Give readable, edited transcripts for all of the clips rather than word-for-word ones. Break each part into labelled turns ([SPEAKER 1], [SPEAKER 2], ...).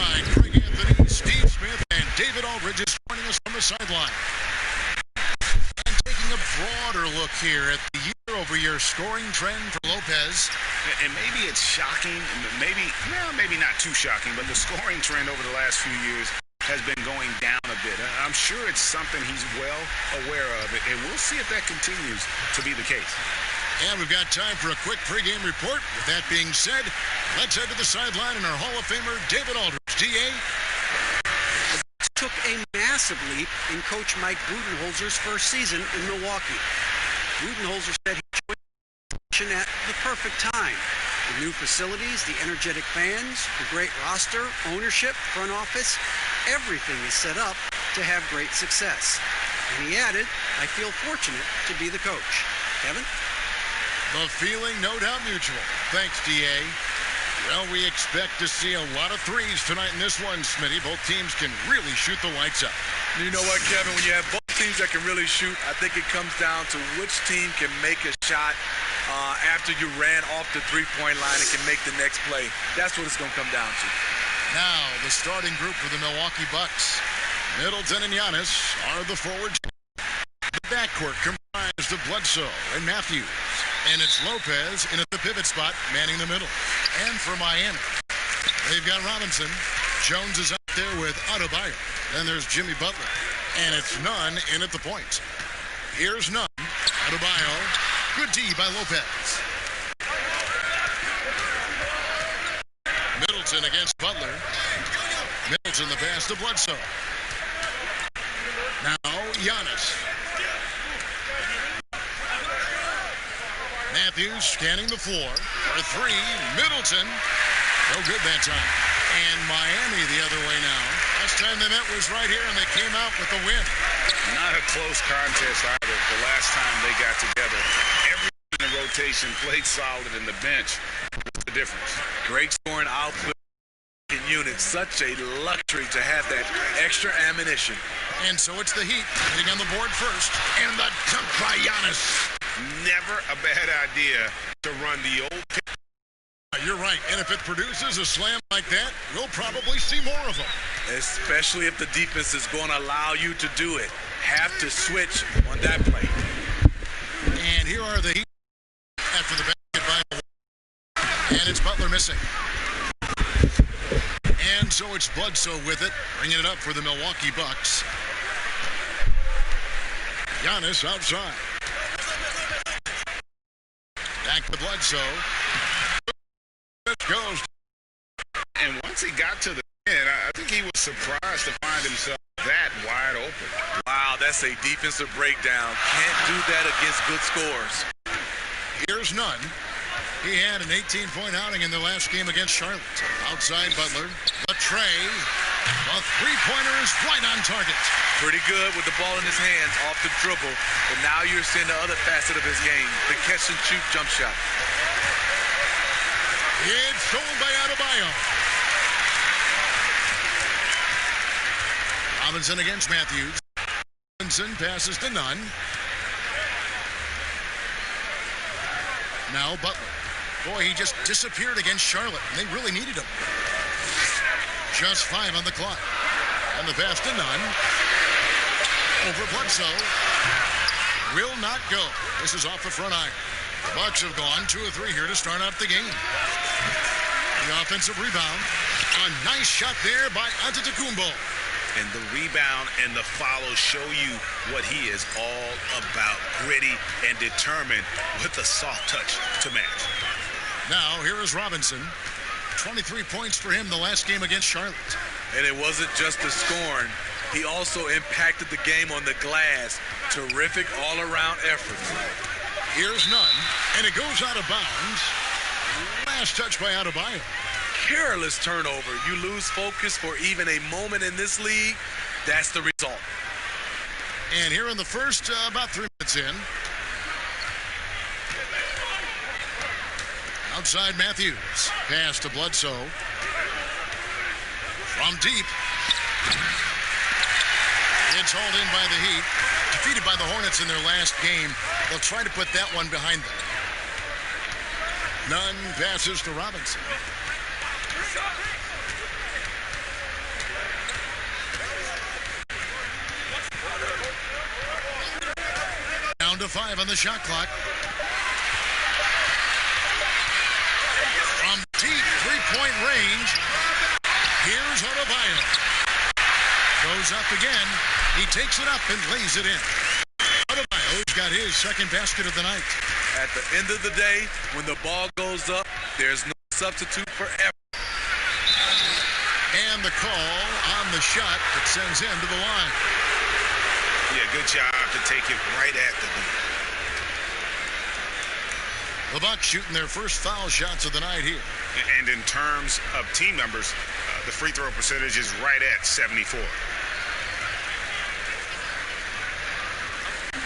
[SPEAKER 1] outside. Craig Anthony, Steve Smith, and David Aldridge is joining us on the sideline. And taking a broader look here at the year-over-year scoring trend for Lopez.
[SPEAKER 2] And maybe it's shocking, maybe not too shocking, but the scoring trend over the last few years has been going down a bit. I'm sure it's something he's well aware of, and we'll see if that continues to be the case.
[SPEAKER 1] And we've got time for a quick pregame report. With that being said, let's head to the sideline and our Hall of Famer, David Aldridge. D.A.?
[SPEAKER 3] Took a massive leap in Coach Mike Budenholzer's first season in Milwaukee. Budenholzer said he joined at the perfect time. The new facilities, the energetic fans, the great roster, ownership, front office, everything is set up to have great success. And he added, I feel fortunate to be the coach. Kevin?
[SPEAKER 1] The feeling, no doubt, mutual. Thanks, D.A. Well, we expect to see a lot of threes tonight in this one, Smitty. Both teams can really shoot the lights out.
[SPEAKER 4] You know what, Kevin? When you have both teams that can really shoot, I think it comes down to which team can make a shot after you ran off the three-point line and can make the next play. That's what it's going to come down to.
[SPEAKER 1] Now, the starting group for the Milwaukee Bucks. Middleton and Giannis are the forwards. The backcourt comprised of Bledsoe and Matthews. And it's Lopez in at the pivot spot, manning the middle. And for Miami, they've got Robinson. Jones is out there with Adebayo. Then there's Jimmy Butler. And it's Nunn in at the point. Here's Nunn. Adebayo. Good D by Lopez. Middleton against Butler. Middleton the pass to Bledsoe. Now Giannis. Matthews scanning the floor for three. Middleton. No good that time. And Miami the other way now. Last time they met was right here, and they came out with the win.
[SPEAKER 2] Not a close contest either. The last time they got together, everyone in the rotation played solid, and the bench was the difference.
[SPEAKER 4] Great scoring output in units. Such a luxury to have that extra ammunition.
[SPEAKER 1] And so it's the Heat hitting on the board first. And the dunk by Giannis.
[SPEAKER 2] Never a bad idea to run the old pick.
[SPEAKER 1] You're right. And if it produces a slam like that, we'll probably see more of them.
[SPEAKER 4] Especially if the defense is going to allow you to do it. Have to switch on that play.
[SPEAKER 1] And here are the Heat after the basket by and it's Butler missing. And so it's Bledsoe with it, bringing it up for the Milwaukee Bucks. Giannis outside. Back to Bledsoe. Goes.
[SPEAKER 2] And once he got to the end, I think he was surprised to find himself that wide open.
[SPEAKER 4] Wow, that's a defensive breakdown. Can't do that against good scores.
[SPEAKER 1] Here's Nunn. He had an 18-point outing in the last game against Charlotte. Outside Butler. A tray. A three-pointer is right on target.
[SPEAKER 4] Pretty good with the ball in his hands off the dribble. But now you're seeing the other facet of his game, the catch-and-shoot jump shot.
[SPEAKER 1] It's stolen by Adebayo. Robinson against Matthews. Robinson passes to Nunn. Now Butler. Boy, he just disappeared against Charlotte, and they really needed him. Just 5 on the clock. And the pass to Nunn. Over Bledsoe. Will not go. This is off the front iron. The Bucks have gone 2 of 3 here to start out the game. The offensive rebound. A nice shot there by Antetokounmpo.
[SPEAKER 2] And the rebound and the follow show you what he is all about. Gritty and determined with a soft touch to match.
[SPEAKER 1] Now, here is Robinson. 23 points for him the last game against Charlotte.
[SPEAKER 4] And it wasn't just the scoring. He also impacted the game on the glass. Terrific all-around effort.
[SPEAKER 1] Here's Nunn, and it goes out of bounds. Last touch by Adebayo.
[SPEAKER 4] Careless turnover. You lose focus for even a moment in this league. That's the result.
[SPEAKER 1] And here in the first, about 3 minutes in. Outside Matthews. Pass to Bledsoe. From deep. It's hauled in by the Heat. Defeated by the Hornets in their last game. They'll try to put that one behind them. Nunn passes to Robinson. to 5 on the shot clock. From deep three-point range, here's Adebayo. Goes up again. He takes it up and lays it in. Adebayo's got his second basket of the night.
[SPEAKER 4] At the end of the day, when the ball goes up, there's no substitute for effort.
[SPEAKER 1] And the call on the shot that sends him to the line.
[SPEAKER 2] Yeah, good job to take it right at the hoop.
[SPEAKER 1] The Bucks shooting their first foul shots of the night here.
[SPEAKER 2] And in terms of team numbers, the free throw percentage is right at 74.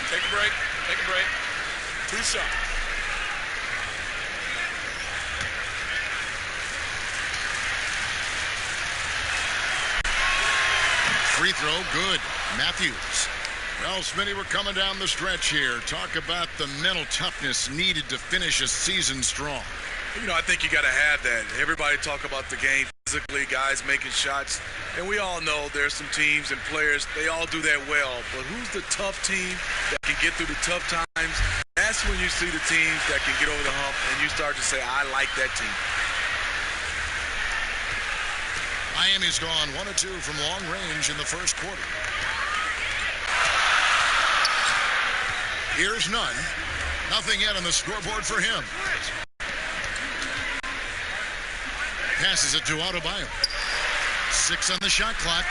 [SPEAKER 4] Take a break. Take a break. 2 shots.
[SPEAKER 1] Free throw, good. Matthews. Well, Smitty, we're coming down the stretch here. Talk about the mental toughness needed to finish a season strong.
[SPEAKER 4] You know, I think you got to have that. Everybody talk about the game physically, guys making shots. And we all know there's some teams and players, they all do that well. But who's the tough team that can get through the tough times? That's when you see the teams that can get over the hump and you start to say, I like that team.
[SPEAKER 1] Miami's gone 1 of 2 from long range in the first quarter. Here's none. Nothing yet on the scoreboard for him. Passes it to Adebayo. 6 on the shot clock.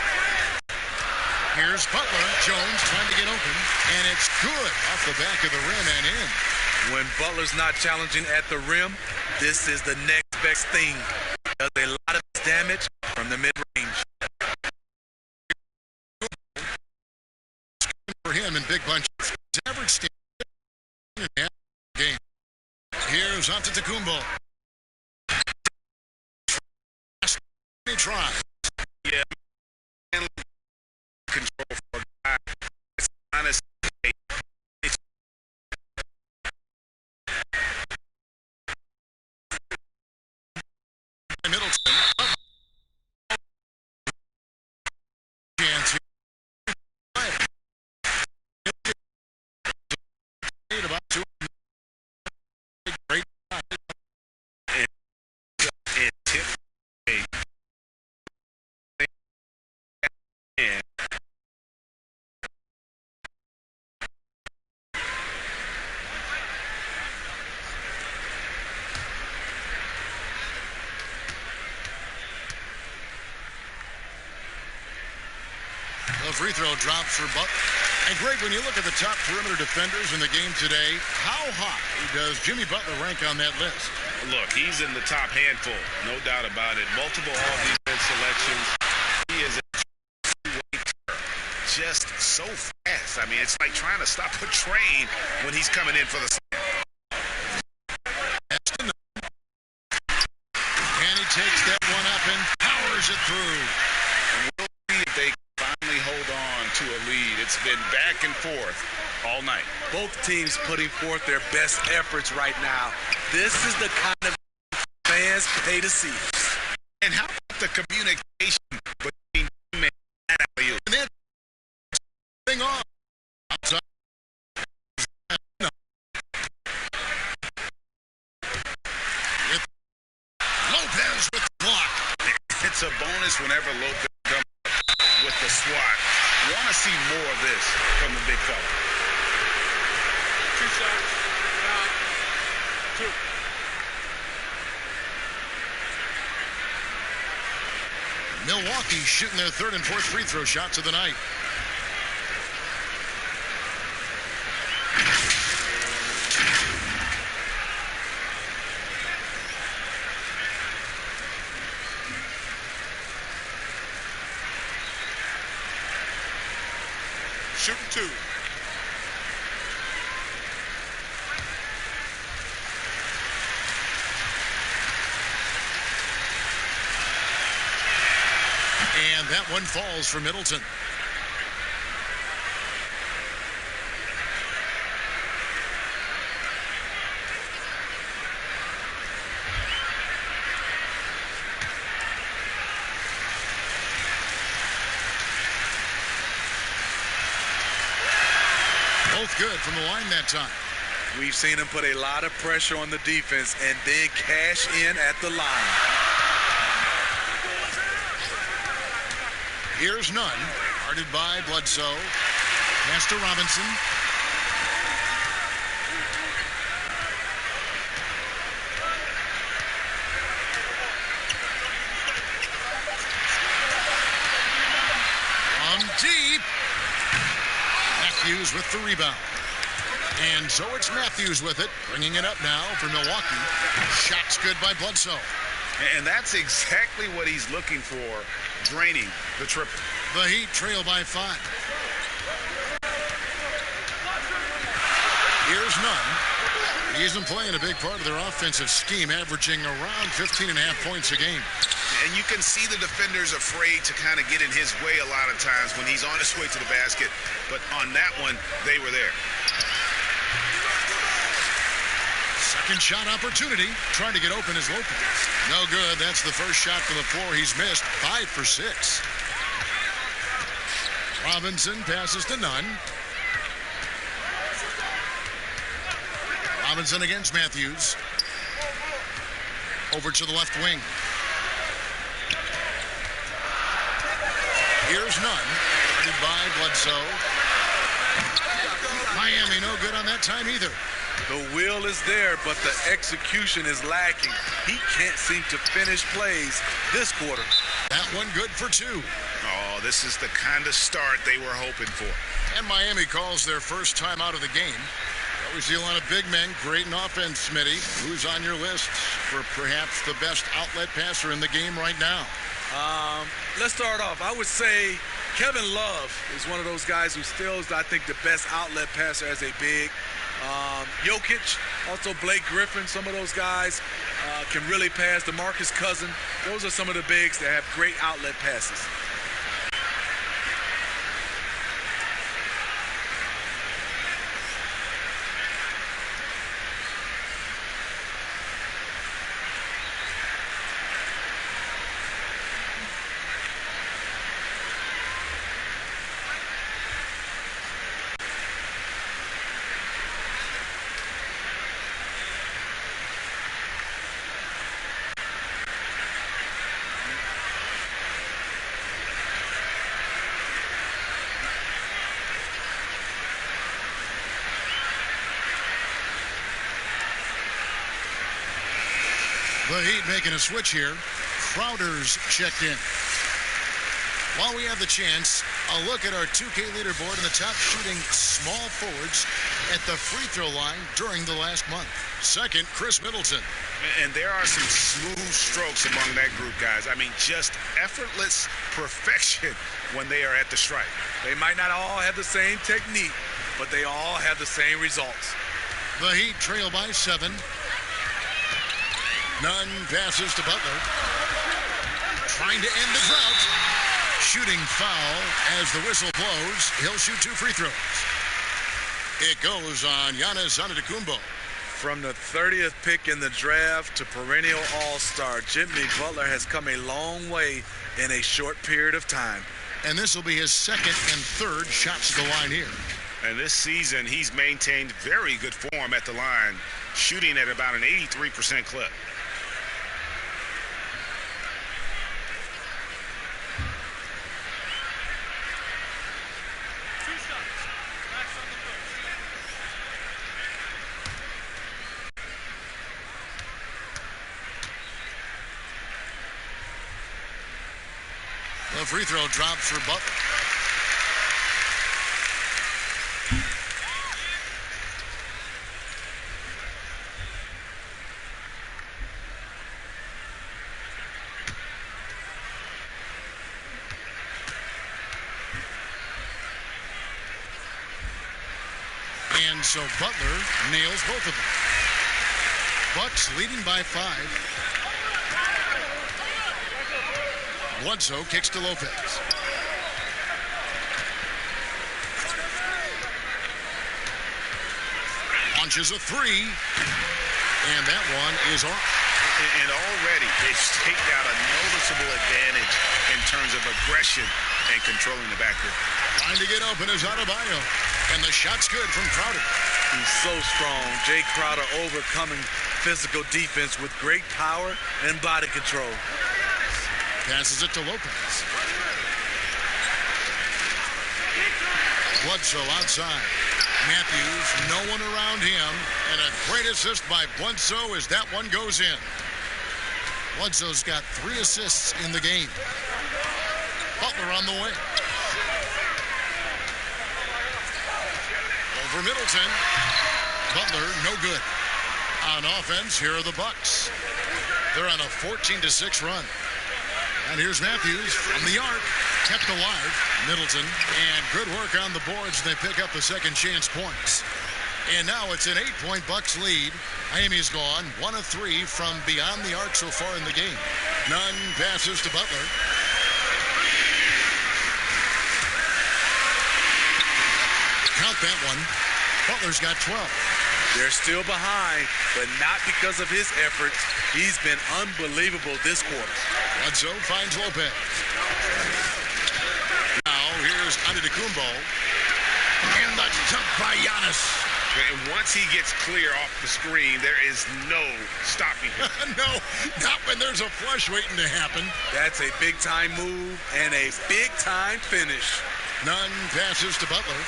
[SPEAKER 1] Here's Butler. Jones trying to get open. And it's good off the back of the rim and in.
[SPEAKER 4] When Butler's not challenging at the rim, this is the next best thing. Does a lot of damage from the mid-range.
[SPEAKER 1] For him in big bunches. His average stand game. Here's Antetokounmpo. He tries.
[SPEAKER 2] Yeah. Control for a guy. It's honest.
[SPEAKER 1] Middleton. Chance here. About 2. Great.
[SPEAKER 2] And tip.
[SPEAKER 1] The free throw drops for Butler. And Greg, when you look at the top perimeter defenders in the game today, how high does Jimmy Butler rank on that list?
[SPEAKER 2] Look, he's in the top handful, no doubt about it. Multiple all-defense selections. He is a two-way terror. Just so fast. I mean, it's like trying to stop a train when he's coming in for the slam.
[SPEAKER 1] And he takes that one up and powers it through.
[SPEAKER 2] And we'll see if they finally hold on to a lead. It's been back and forth all night.
[SPEAKER 4] Both teams putting forth their best efforts right now. This is the kind of fans pay to see.
[SPEAKER 2] And how about the communication between him and alley-oop?
[SPEAKER 1] And then thing on. Outside. Lopez with the block.
[SPEAKER 2] It's a bonus whenever Lopez comes with the swat. Want to see more of this from the big fella.
[SPEAKER 4] 2 shots. Now, 2.
[SPEAKER 1] Milwaukee shooting their third and fourth free throw shots of the night.
[SPEAKER 4] Shooting 2.
[SPEAKER 1] And that one falls for Middleton. Both good from the line that time.
[SPEAKER 4] We've seen him put a lot of pressure on the defense and then cash in at the line.
[SPEAKER 1] Here's Nunn, guarded by Bledsoe. Pass to Robinson. Deep. Matthews with the rebound. And so it's Matthews with it, bringing it up now for Milwaukee. Shots good by Bledsoe.
[SPEAKER 2] And that's exactly what he's looking for, draining the triple.
[SPEAKER 1] The Heat trail by 5. Here's Nunn. He isn't playing a big part of their offensive scheme, averaging around 15.5 points a game.
[SPEAKER 2] And you can see the defenders afraid to kind of get in his way a lot of times when he's on his way to the basket. But on that one, they were there.
[SPEAKER 1] Second shot opportunity. Trying to get open is Lopez. No good. That's the first shot from the floor he's missed. 5 for 6. Robinson passes to Nunn. Robinson against Matthews. Over to the left wing. Here's Nunn, guarded by Bledsoe. Miami no good on that time either.
[SPEAKER 4] The will is there, but the execution is lacking. He can't seem to finish plays this quarter.
[SPEAKER 1] That one good for 2.
[SPEAKER 2] Oh, this is the kind of start they were hoping for.
[SPEAKER 1] And Miami calls their first time out of the game. Always see a lot of big men, great in offense, Smitty. Who's on your list for perhaps the best outlet passer in the game right now?
[SPEAKER 4] Let's start off. I would say Kevin Love is one of those guys who still is, I think, the best outlet passer as a big. Jokic, also Blake Griffin, some of those guys can really pass. DeMarcus Cousins, those are some of the bigs that have great outlet passes.
[SPEAKER 1] The Heat making a switch here. Crowder's checked in. While we have the chance, a look at our 2K leaderboard and the top shooting small forwards at the free throw line during the last month. Second, Chris Middleton.
[SPEAKER 2] And there are some smooth strokes among that group, guys. I mean, just effortless perfection when they are at the stripe.
[SPEAKER 4] They might not all have the same technique, but they all have the same results.
[SPEAKER 1] The Heat trail by 7. Nunn passes to Butler. Trying to end the drought. Shooting foul as the whistle blows. He'll shoot 2 free throws. It goes on Giannis Antetokounmpo.
[SPEAKER 4] From the 30th pick in the draft to perennial all-star, Jimmy Butler has come a long way in a short period of time.
[SPEAKER 1] And this will be his second and third shots at the line here.
[SPEAKER 2] And this season, he's maintained very good form at the line, shooting at about an 83% clip.
[SPEAKER 1] The free throw drops for Butler. And so Butler nails both of them. Bucks leading by 5. Bledsoe kicks to Lopez. Launches a 3. And that one is off.
[SPEAKER 2] And already they've staked out a noticeable advantage in terms of aggression and controlling the backcourt.
[SPEAKER 1] Trying to get open is Adebayo. And the shot's good from Crowder.
[SPEAKER 4] He's so strong. Jay Crowder overcoming physical defense with great power and body control.
[SPEAKER 1] Passes it to Lopez. Bledsoe outside. Matthews, no one around him. And a great assist by Bledsoe as that one goes in. Bledsoe's got 3 assists in the game. Butler on the way. Over Middleton. Butler, no good. On offense, here are the Bucks. They're on a 14-6 run. And here's Matthews from the arc. Kept alive. Middleton. And good work on the boards. They pick up the second chance points. And now it's an 8-point Bucks lead. Amy's gone 1 of 3 from beyond the arc so far in the game. Nunn passes to Butler. Count that one. Butler's got 12.
[SPEAKER 4] They're still behind, but not because of his efforts. He's been unbelievable this quarter.
[SPEAKER 1] Bledsoe finds Lopez. Now here's Antetokounmpo. And the jump by Giannis.
[SPEAKER 2] And once he gets clear off the screen, there is no stopping him.
[SPEAKER 1] No, not when there's a flush waiting to happen.
[SPEAKER 4] That's a big-time move and a big-time finish.
[SPEAKER 1] Nunn passes to Butler.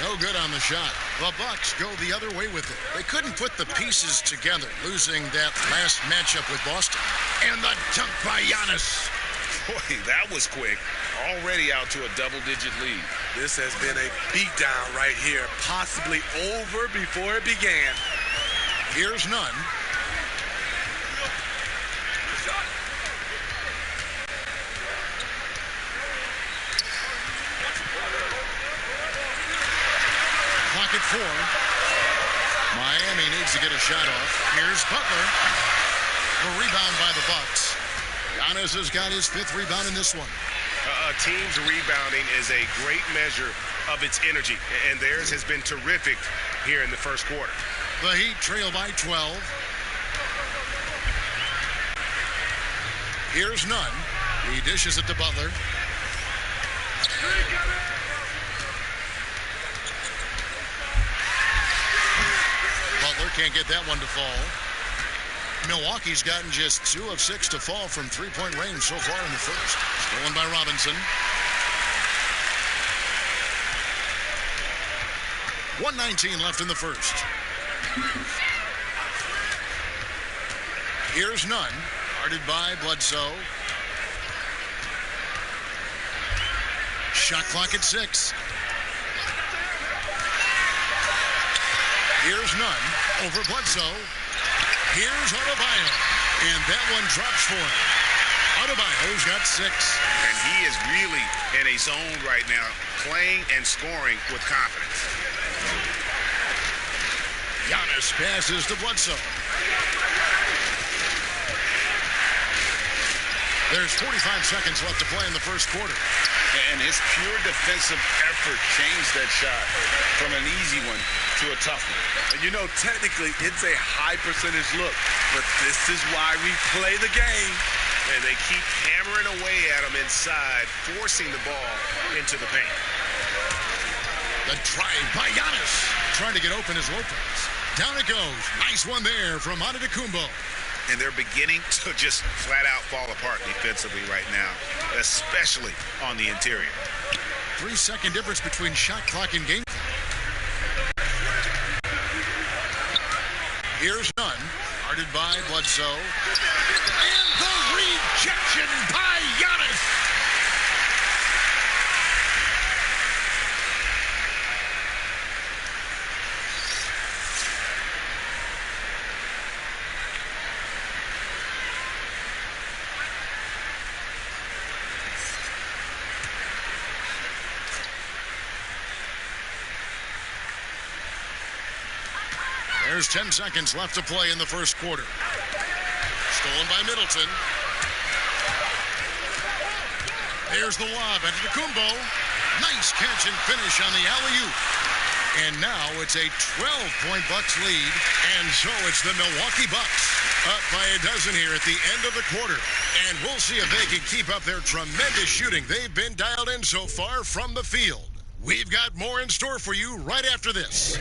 [SPEAKER 1] No good on the shot. The Bucks go the other way with it. They couldn't put the pieces together, losing that last matchup with Boston. And the dunk by Giannis.
[SPEAKER 2] Boy, that was quick. Already out to a double-digit lead.
[SPEAKER 4] This has been a beatdown right here, possibly over before it began.
[SPEAKER 1] Here's Nunn. Clock at 4. Miami needs to get a shot off. Here's Butler. A rebound by the Bucks. Giannis has got his 5th rebound in this one.
[SPEAKER 2] A team's rebounding is a great measure of its energy, and theirs has been terrific here in the first quarter.
[SPEAKER 1] The Heat trail by 12. Here's Nunn. He dishes it to Butler. Butler can't get that one to fall. Milwaukee's gotten just 2 of 6 to fall from 3-point range so far in the first. Stolen by Robinson. 1:19 left in the first. Here's Nunn. Guarded by Bledsoe. Shot clock at 6. Here's Nunn. Over Bledsoe. Here's Adebayo, and that one drops for him. Adebayo's got 6.
[SPEAKER 2] And he is really in a zone right now, playing and scoring with confidence.
[SPEAKER 1] Giannis passes to Bledsoe. There's 45 seconds left to play in the first quarter.
[SPEAKER 2] And his pure defensive effort changed that shot from an easy one to a tough one.
[SPEAKER 4] And you know, technically, it's a high percentage look, but this is why we play the game.
[SPEAKER 2] And they keep hammering away at him inside, forcing the ball into the paint.
[SPEAKER 1] The drive by Giannis. Trying to get open is Lopez. Down it goes. Nice one there from Antetokounmpo.
[SPEAKER 2] And they're beginning to just flat out fall apart defensively right now, especially on the interior.
[SPEAKER 1] 3-second difference between shot clock and game. Here's Nunn, guarded by Bledsoe. And the rejection by Giannis. There's 10 seconds left to play in the first quarter. Stolen by Middleton. There's the lob. Antetokounmpo. Nice catch and finish on the alley-oop. And now it's a 12-point Bucks lead. And so it's the Milwaukee Bucks Up by a dozen here at the end of the quarter. And we'll see if they can keep up their tremendous shooting they've been dialed in so far from the field. We've got more in store for you right after this.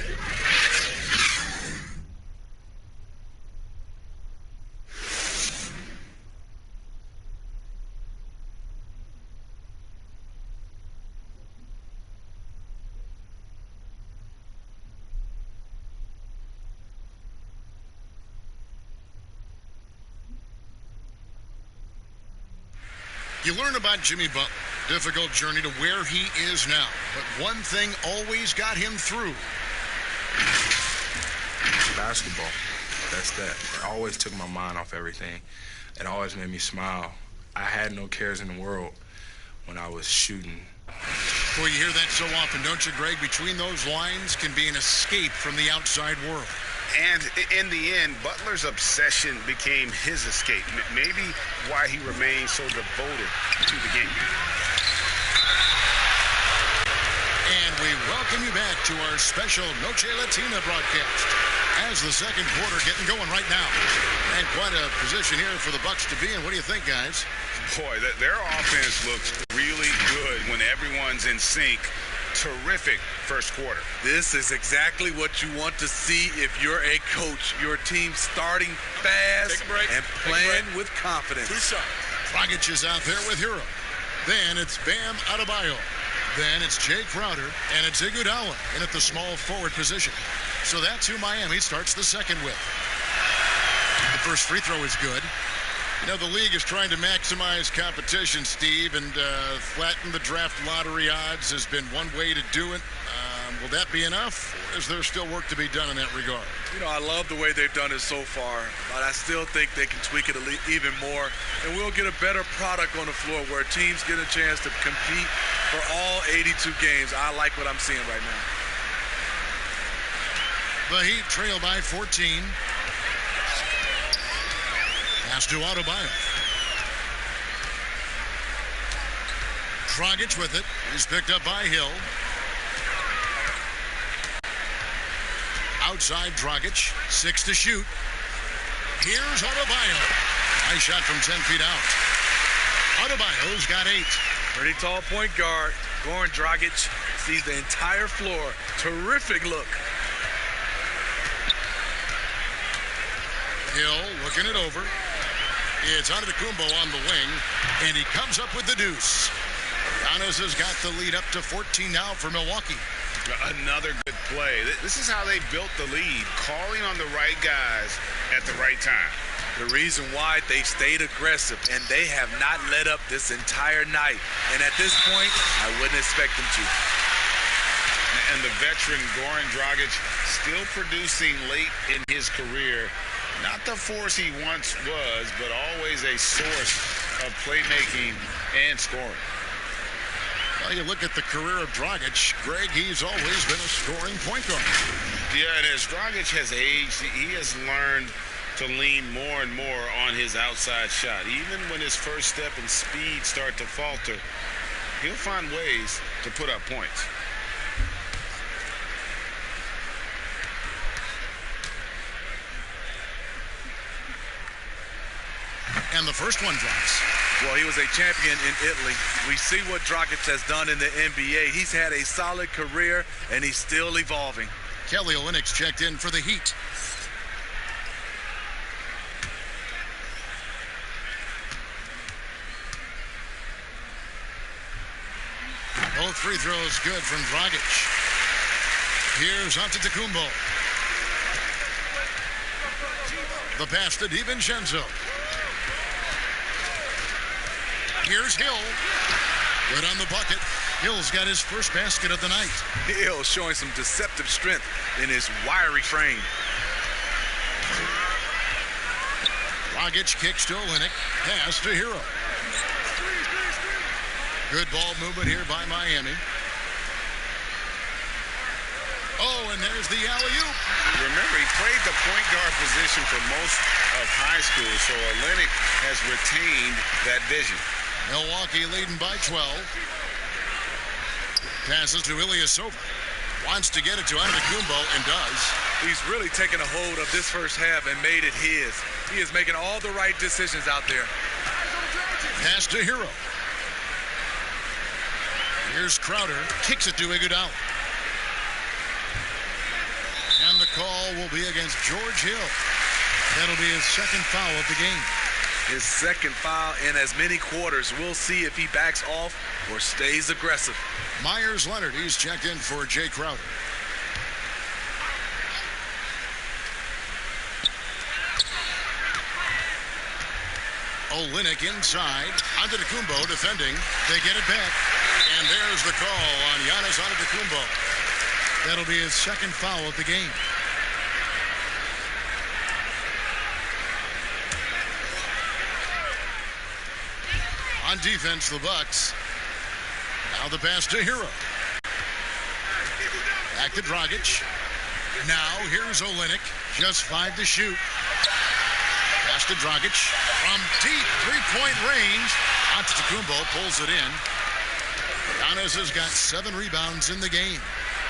[SPEAKER 1] You learn about Jimmy Butler. Difficult journey to where he is now. But one thing always got him through.
[SPEAKER 5] Basketball. That's that. It always took my mind off everything. It always made me smile. I had no cares in the world when I was shooting.
[SPEAKER 1] Boy, you hear that so often, don't you, Greg? Between those lines can be an escape from the outside world.
[SPEAKER 2] And in the end, Butler's obsession became his escape. Maybe why he remained so devoted to the game.
[SPEAKER 1] And we welcome you back to our special Noche Latina broadcast as the second quarter getting going right now. And quite a position here for the Bucks to be in. What do you think, guys?
[SPEAKER 2] Boy, their offense looks really good when everyone's in sync. Terrific first quarter.
[SPEAKER 4] This is exactly what you want to see if you're a coach. Your team starting fast and playing with confidence.
[SPEAKER 1] Dragic is out there with Hero. Then it's Bam Adebayo. Then it's Jay Crowder, and it's Iguodala in at the small forward position. So that's who Miami starts the second with. The first free throw is good. You know, the league is trying to maximize competition, Steve, and flatten the draft lottery odds has been one way to do it. Will that be enough, or is there still work to be done in that regard?
[SPEAKER 4] You know, I love the way they've done it so far, but I still think they can tweak it even more, and we'll get a better product on the floor where teams get a chance to compete for all 82 games. I like what I'm seeing right now.
[SPEAKER 1] The Heat trail by 14. Pass to Adebayo. Dragic with it. He's picked up by Hill. Outside Dragic. 6 to shoot. Here's Adebayo. Nice shot from 10 feet out. Adebayo's got 8.
[SPEAKER 4] Pretty tall point guard. Goran Dragic sees the entire floor. Terrific look.
[SPEAKER 1] Hill looking it over. It's Antetokounmpo on the wing, and he comes up with the deuce. Giannis has got the lead up to 14 now for Milwaukee.
[SPEAKER 2] Another good play. This is how they built the lead, calling on the right guys at the right time.
[SPEAKER 4] The reason why they stayed aggressive, and they have not let up this entire night. And at this point, I wouldn't expect them to.
[SPEAKER 2] And the veteran Goran Dragic still producing late in his career. Not the force he once was, but always a source of playmaking and scoring.
[SPEAKER 1] Well, you look at the career of Dragic, Greg, he's always been a scoring point guard.
[SPEAKER 2] Yeah, and as Dragic has aged, he has learned to lean more and more on his outside shot. Even when his first step and speed start to falter, he'll find ways to put up points.
[SPEAKER 1] And the first one drops.
[SPEAKER 4] Well, he was a champion in Italy. We see what Dragic has done in the NBA. He's had a solid career, and he's still evolving.
[SPEAKER 1] Kelly Olynyk's checked in for the Heat. Both free throws good from Dragic. Here's Antetokounmpo. The pass to DiVincenzo. Here's Hill. Good on the bucket. Hill's got his first basket of the night.
[SPEAKER 4] Hill showing some deceptive strength in his wiry frame.
[SPEAKER 1] Dragic kicks to Olynyk. Pass to Hero. Good ball movement here by Miami. Oh, and there's the alley-oop.
[SPEAKER 2] Remember, he played the point guard position for most of high school, so Olynyk has retained that vision.
[SPEAKER 1] Milwaukee leading by 12. Passes to Ilyasova. Wants to get it to Antetokounmpo and does.
[SPEAKER 4] He's really taken a hold of this first half and made it his. He is making all the right decisions out there.
[SPEAKER 1] Pass to Hero. Here's Crowder. Kicks it to Iguodala. And the call will be against George Hill. That'll be his second foul of the game.
[SPEAKER 4] His second foul in as many quarters. We'll see if he backs off or stays aggressive.
[SPEAKER 1] Myers Leonard, he's checked in for Jay Crowder. Olynyk inside. Antetokounmpo defending. They get it back. And there's the call on Giannis Antetokounmpo. That'll be his second foul of the game. On defense, the Bucks. Now the pass to Hero. Back to Dragic. Now here's Olynyk. Just 5 to shoot. Pass to Dragic. From deep three-point range. Antetokounmpo pulls it in. Giannis has got 7 rebounds in the game.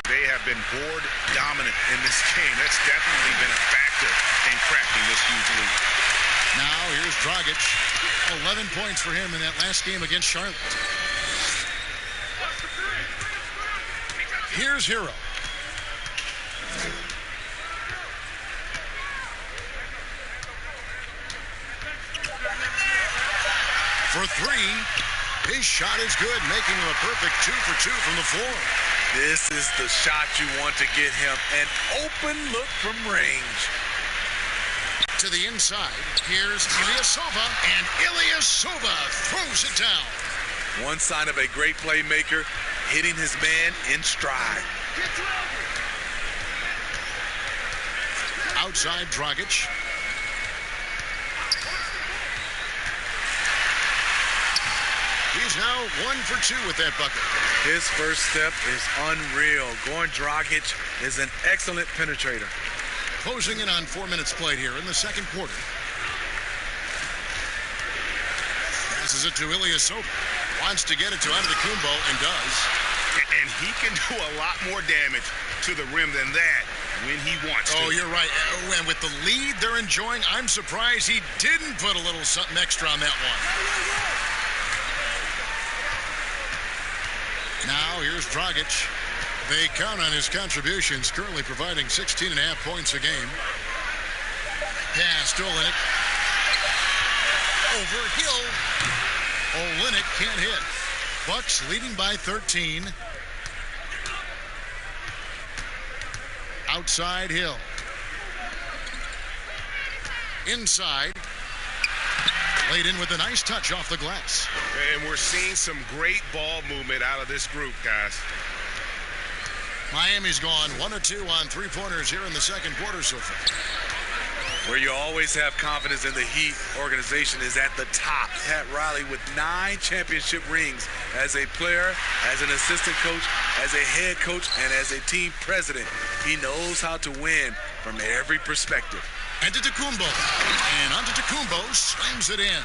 [SPEAKER 2] They have been board dominant in this game. That's definitely been a factor in cracking this huge lead.
[SPEAKER 1] Now here's Dragic. 11 points for him in that last game against Charlotte. Here's Hero. For 3. His shot is good, making him a perfect 2 for 2 from the floor.
[SPEAKER 4] This is the shot you want to get him. An open look from range.
[SPEAKER 1] To the inside, here's Ilyasova, and Ilyasova throws it down.
[SPEAKER 4] One sign of a great playmaker, hitting his man in stride.
[SPEAKER 1] Outside Dragic. He's now 1 for 2 with that bucket.
[SPEAKER 4] His first step is unreal. Goran Dragic is an excellent penetrator.
[SPEAKER 1] Closing in on 4 minutes played here in the second quarter. Passes it to Ilyasova. Wants to get it to Antetokounmpo and does.
[SPEAKER 2] And he can do a lot more damage to the rim than that when he wants to.
[SPEAKER 1] Oh, you're right. And with the lead they're enjoying, I'm surprised he didn't put a little something extra on that one. Now here's Dragic. They count on his contributions, currently providing 16.5 points a game. Pass to Olynyk. Over Hill. Olynyk can't hit. Bucks leading by 13. Outside Hill. Inside. Laid in with a nice touch off the glass.
[SPEAKER 2] And we're seeing some great ball movement out of this group, guys.
[SPEAKER 1] Miami's gone 1 of 2 on 3-pointers here in the second quarter so far.
[SPEAKER 4] Where you always have confidence in the Heat organization is at the top. Pat Riley with 9 championship rings as a player, as an assistant coach, as a head coach, and as a team president. He knows how to win from every perspective.
[SPEAKER 1] Antetokounmpo. And Antetokounmpo slams it in.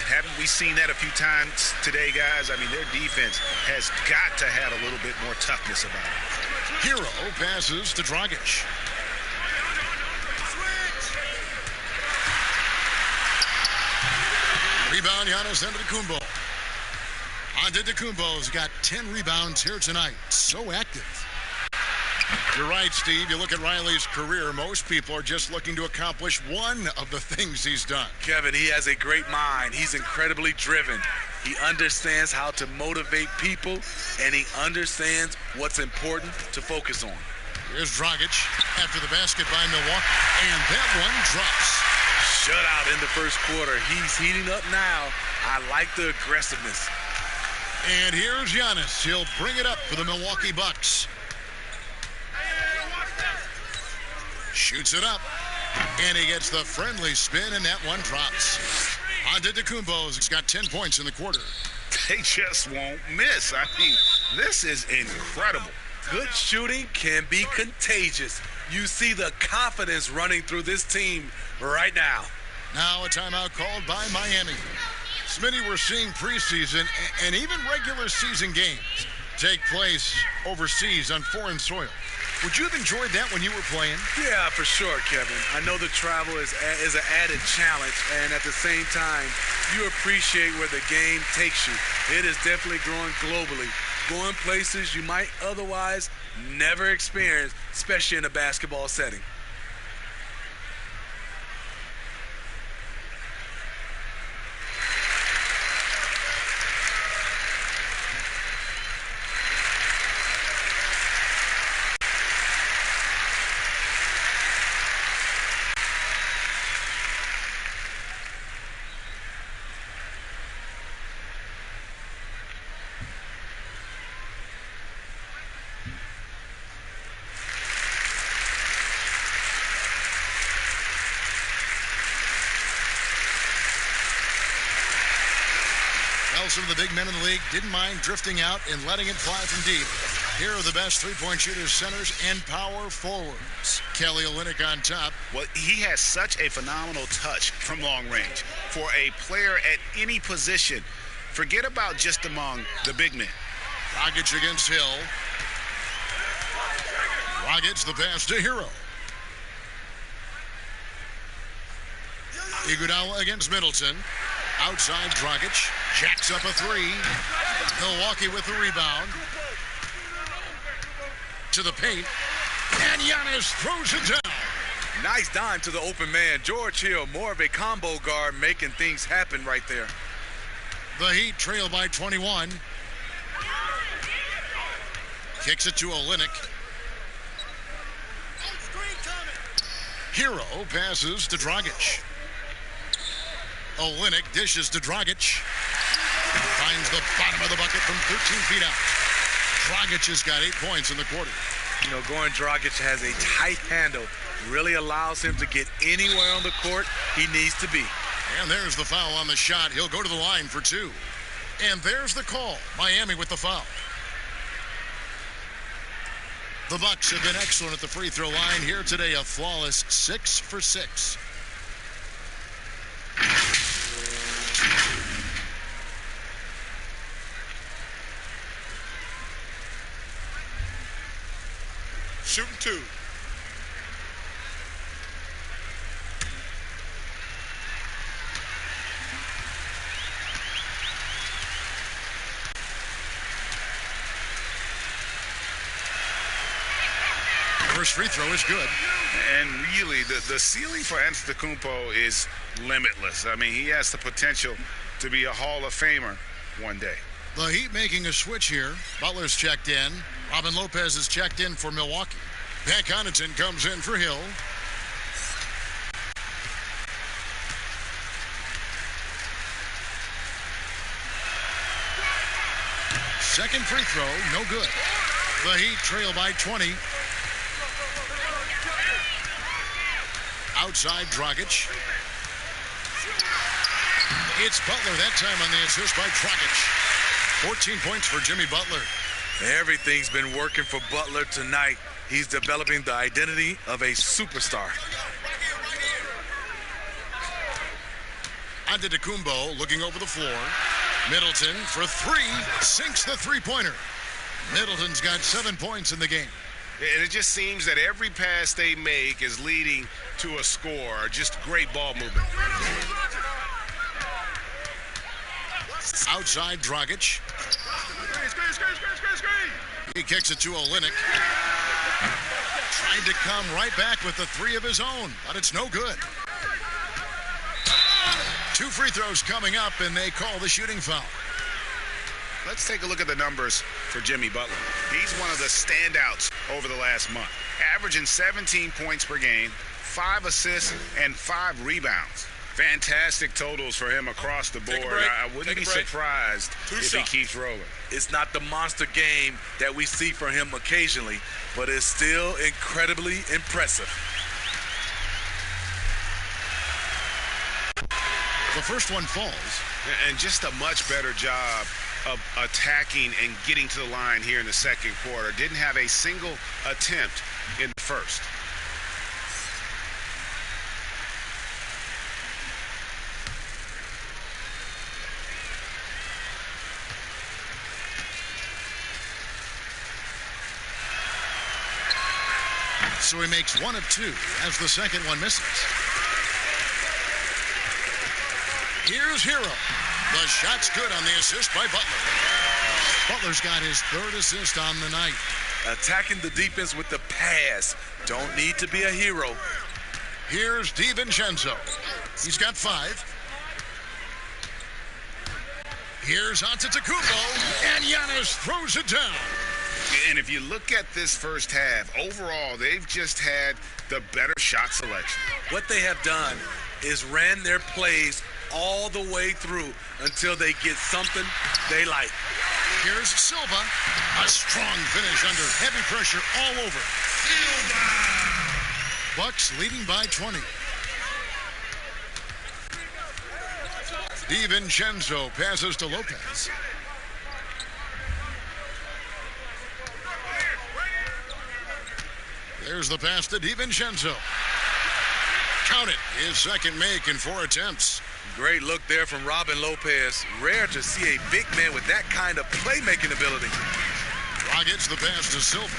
[SPEAKER 2] Haven't we seen that a few times today, guys? I mean, their defense has got to have a little bit more toughness about it.
[SPEAKER 1] Hero passes to Dragic. Rebound, Giannis Antetokounmpo. Antetokounmpo's got 10 rebounds here tonight. So active. You're right, Steve. You look at Riley's career, most people are just looking to accomplish one of the things he's done.
[SPEAKER 4] Kevin, he has a great mind. He's incredibly driven. He understands how to motivate people, and he understands what's important to focus on.
[SPEAKER 1] Here's Dragic after the basket by Milwaukee, and that one drops.
[SPEAKER 4] Shutout in the first quarter. He's heating up now. I like the aggressiveness.
[SPEAKER 1] And here's Giannis. He'll bring it up for the Milwaukee Bucks. Shoots it up, and he gets the friendly spin, and that one drops. Antetokounmpo's got 10 points in the quarter.
[SPEAKER 2] They just won't miss. I mean, this is incredible.
[SPEAKER 4] Good shooting can be contagious. You see the confidence running through this team right now.
[SPEAKER 1] Now a timeout called by Miami. Smitty, we're seeing preseason and even regular season games take place overseas on foreign soil. Would you have enjoyed that when you were playing?
[SPEAKER 4] Yeah, for sure, Kevin. I know the travel is an added challenge, and at the same time, you appreciate where the game takes you. It is definitely growing globally, going places you might otherwise never experience, especially in a basketball setting.
[SPEAKER 1] Some of the big men in the league didn't mind drifting out and letting it fly from deep. Here are the best three-point shooters, centers, and power forwards. Kelly Olynyk on top.
[SPEAKER 2] Well, he has such a phenomenal touch from long range. For a player at any position, forget about just among the big men.
[SPEAKER 1] Dragic against Hill. Dragic the pass to Hero. Iguodala against Middleton. Outside Dragic. Jacks up a three. Milwaukee with the rebound. To the paint. And Giannis throws it down.
[SPEAKER 4] Nice dime to the open man. George Hill, more of a combo guard, making things happen right there.
[SPEAKER 1] The Heat trail by 21. Kicks it to Olynyk. Hero passes to Dragic. Olynyk dishes to Dragic. Finds the bottom of the bucket from 13 feet out. Dragic has got 8 points in the quarter.
[SPEAKER 4] You know, Goran Dragic has a tight handle. Really allows him to get anywhere on the court he needs to be.
[SPEAKER 1] And there's the foul on the shot. He'll go to the line for 2. And there's the call. Miami with the foul. The Bucks have been excellent at the free throw line here today. A flawless 6 for 6.
[SPEAKER 4] Shooting 2.
[SPEAKER 1] First free throw is good.
[SPEAKER 2] And really, the ceiling for Antetokounmpo is limitless. I mean, he has the potential to be a Hall of Famer one day.
[SPEAKER 1] The Heat making a switch here. Butler's checked in. Robin Lopez is checked in for Milwaukee. Pat Connaughton comes in for Hill. Second free throw, no good. The Heat trail by 20. Outside Dragic. It's Butler that time on the assist by Dragic. 14 points for Jimmy Butler.
[SPEAKER 4] Everything's been working for Butler tonight. He's developing the identity of a superstar.
[SPEAKER 1] Antetokounmpo looking over the floor. Middleton for 3, sinks the three-pointer. Middleton's got 7 points in the game.
[SPEAKER 2] And it just seems that every pass they make is leading to a score. Just great ball movement.
[SPEAKER 1] Outside Dragic. He kicks it to Olynyk. Trying to come right back with the 3 of his own, but it's no good. 2 free throws coming up, and they call the shooting foul.
[SPEAKER 2] Let's take a look at the numbers for Jimmy Butler. He's one of the standouts over the last month, averaging 17 points per game, 5 assists, and 5 rebounds. Fantastic totals for him across the board. I wouldn't be surprised if he keeps rolling.
[SPEAKER 4] It's not the monster game that we see from him occasionally, but it's still incredibly impressive.
[SPEAKER 1] The first one falls.
[SPEAKER 2] And just a much better job of attacking and getting to the line here in the second quarter. Didn't have a single attempt in the first.
[SPEAKER 1] so he makes 1 of 2 as the second one misses. Here's Hero. The shot's good on the assist by Butler. Butler's got his 3rd assist on the night.
[SPEAKER 4] Attacking the defense with the pass. Don't need to be a hero.
[SPEAKER 1] Here's DiVincenzo. He's got 5. Here's Antetokounmpo, and Giannis throws it down.
[SPEAKER 2] And if you look at this first half, overall, they've just had the better shot selection.
[SPEAKER 4] What they have done is ran their plays all the way through until they get something they like.
[SPEAKER 1] Here's Silva. A strong finish under heavy pressure all over. Bucks leading by 20. DiVincenzo passes to Lopez. There's the pass to DiVincenzo. Count it. His second make in 4 attempts.
[SPEAKER 4] Great look there from Robin Lopez. Rare to see a big man with that kind of playmaking ability.
[SPEAKER 1] Rockets the pass to Silva.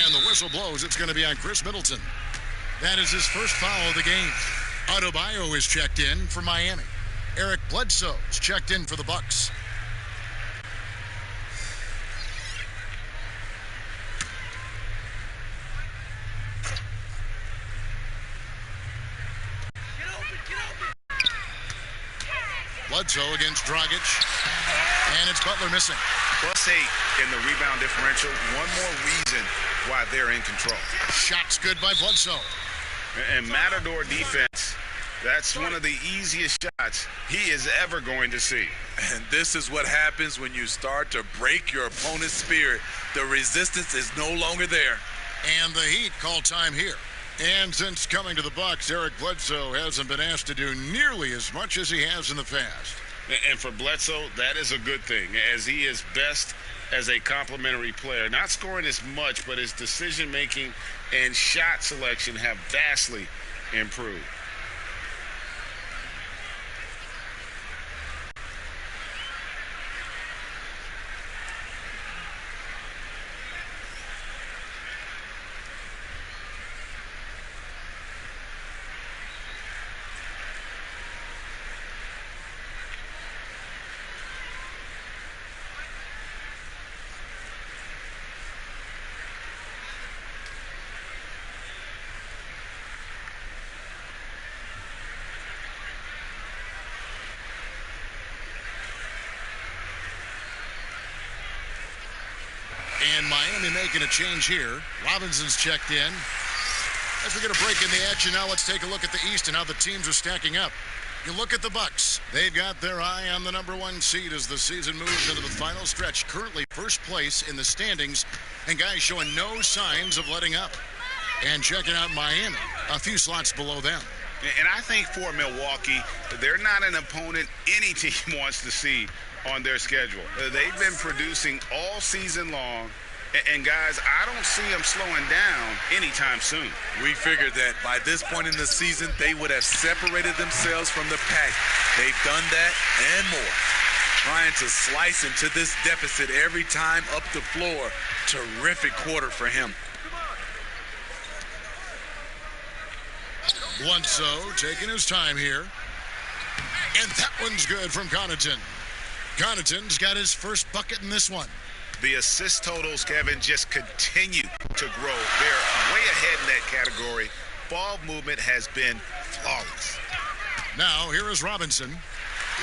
[SPEAKER 1] And the whistle blows. It's going to be on Chris Middleton. That is his first foul of the game. Adebayo is checked in for Miami. Eric Bledsoe is checked in for the Bucks. Bledsoe against Dragic. And it's Butler missing.
[SPEAKER 2] +8 in the rebound differential. One more reason why they're in control.
[SPEAKER 1] Shot's good by Bledsoe.
[SPEAKER 2] And Matador defense, that's one of the easiest shots he is ever going to see.
[SPEAKER 4] And this is what happens when you start to break your opponent's spirit. The resistance is no longer there.
[SPEAKER 1] And the Heat call time here. And since coming to the Bucks, Eric Bledsoe hasn't been asked to do nearly as much as he has in the past.
[SPEAKER 2] And for Bledsoe, that is a good thing, as he is best as a complementary player. Not scoring as much, but his decision-making and shot selection have vastly improved.
[SPEAKER 1] And Miami making a change here. Robinson's checked in. As we get a break in the action, now let's take a look at the East and how the teams are stacking up. You look at the Bucks. They've got their eye on the #1 seed as the season moves into the final stretch. Currently first place in the standings, and guys showing no signs of letting up. And checking out Miami, a few slots below them.
[SPEAKER 2] And I think for Milwaukee, they're not an opponent any team wants to see on their schedule. They've been producing all season long, and guys, I don't see them slowing down anytime soon.
[SPEAKER 4] We figured that by this point in the season, they would have separated themselves from the pack. They've done that and more. Trying to slice into this deficit every time up the floor. Terrific quarter for him.
[SPEAKER 1] Bledsoe taking his time here. And that one's good from Connaughton. Connaughton's got his first bucket in this one.
[SPEAKER 2] The assist totals, Kevin, just continue to grow. They're way ahead in that category. Ball movement has been flawless.
[SPEAKER 1] Now, here is Robinson.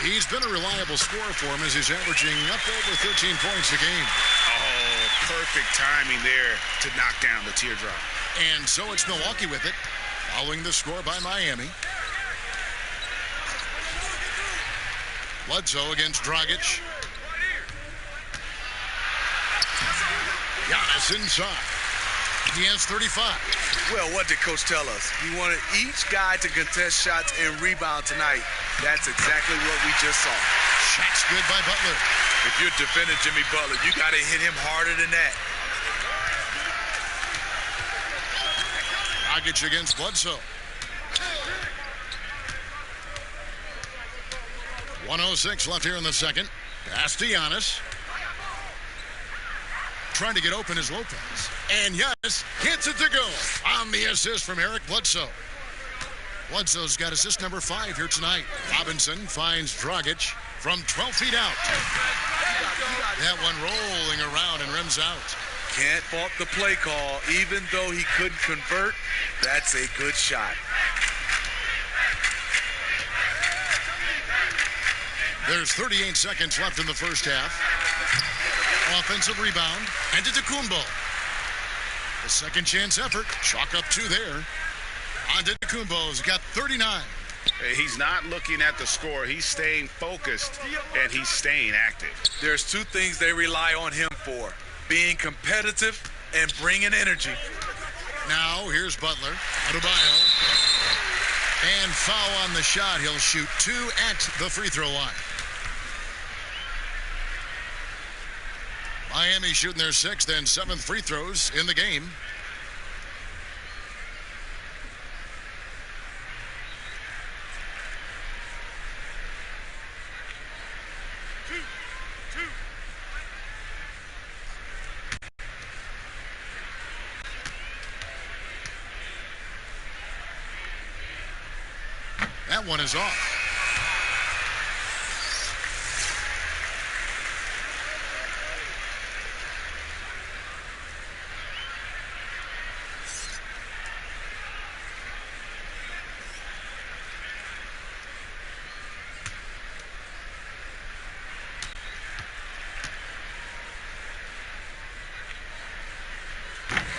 [SPEAKER 1] He's been a reliable scorer for him as he's averaging up over 13 points a game.
[SPEAKER 2] Oh, perfect timing there to knock down the teardrop.
[SPEAKER 1] And so it's Milwaukee with it, following the score by Miami. Bledsoe against Dragic. Giannis inside. He has 35.
[SPEAKER 4] Well, what did Coach tell us? He wanted each guy to contest shots and rebound tonight. That's exactly what we just saw.
[SPEAKER 1] Shots good by Butler.
[SPEAKER 4] If you're defending Jimmy Butler, you got to hit him harder than that.
[SPEAKER 1] Dragic against Bledsoe. 1:06 left here in the second. Pass to Giannis. trying to get open is Lopez. And Giannis hits it to go on the assist from Eric Bledsoe. Bledsoe's got assist number 5 here tonight. Robinson finds Dragic from 12 feet out. That one rolling around and rims out.
[SPEAKER 4] Can't fault the play call. Even though he couldn't convert, that's a good shot.
[SPEAKER 1] There's 38 seconds left in the first half. Offensive rebound. Antetokounmpo. The second chance effort. Chalk up 2 there. Antetokounmpo's got 39.
[SPEAKER 2] He's not looking at the score. He's staying focused, and he's staying active.
[SPEAKER 4] There's 2 things they rely on him for: being competitive and bringing energy.
[SPEAKER 1] Now, here's Butler. Adebayo. And foul on the shot. He'll shoot 2 at the free throw line. Miami shooting their 6th and 7th free throws in the game. That one is off.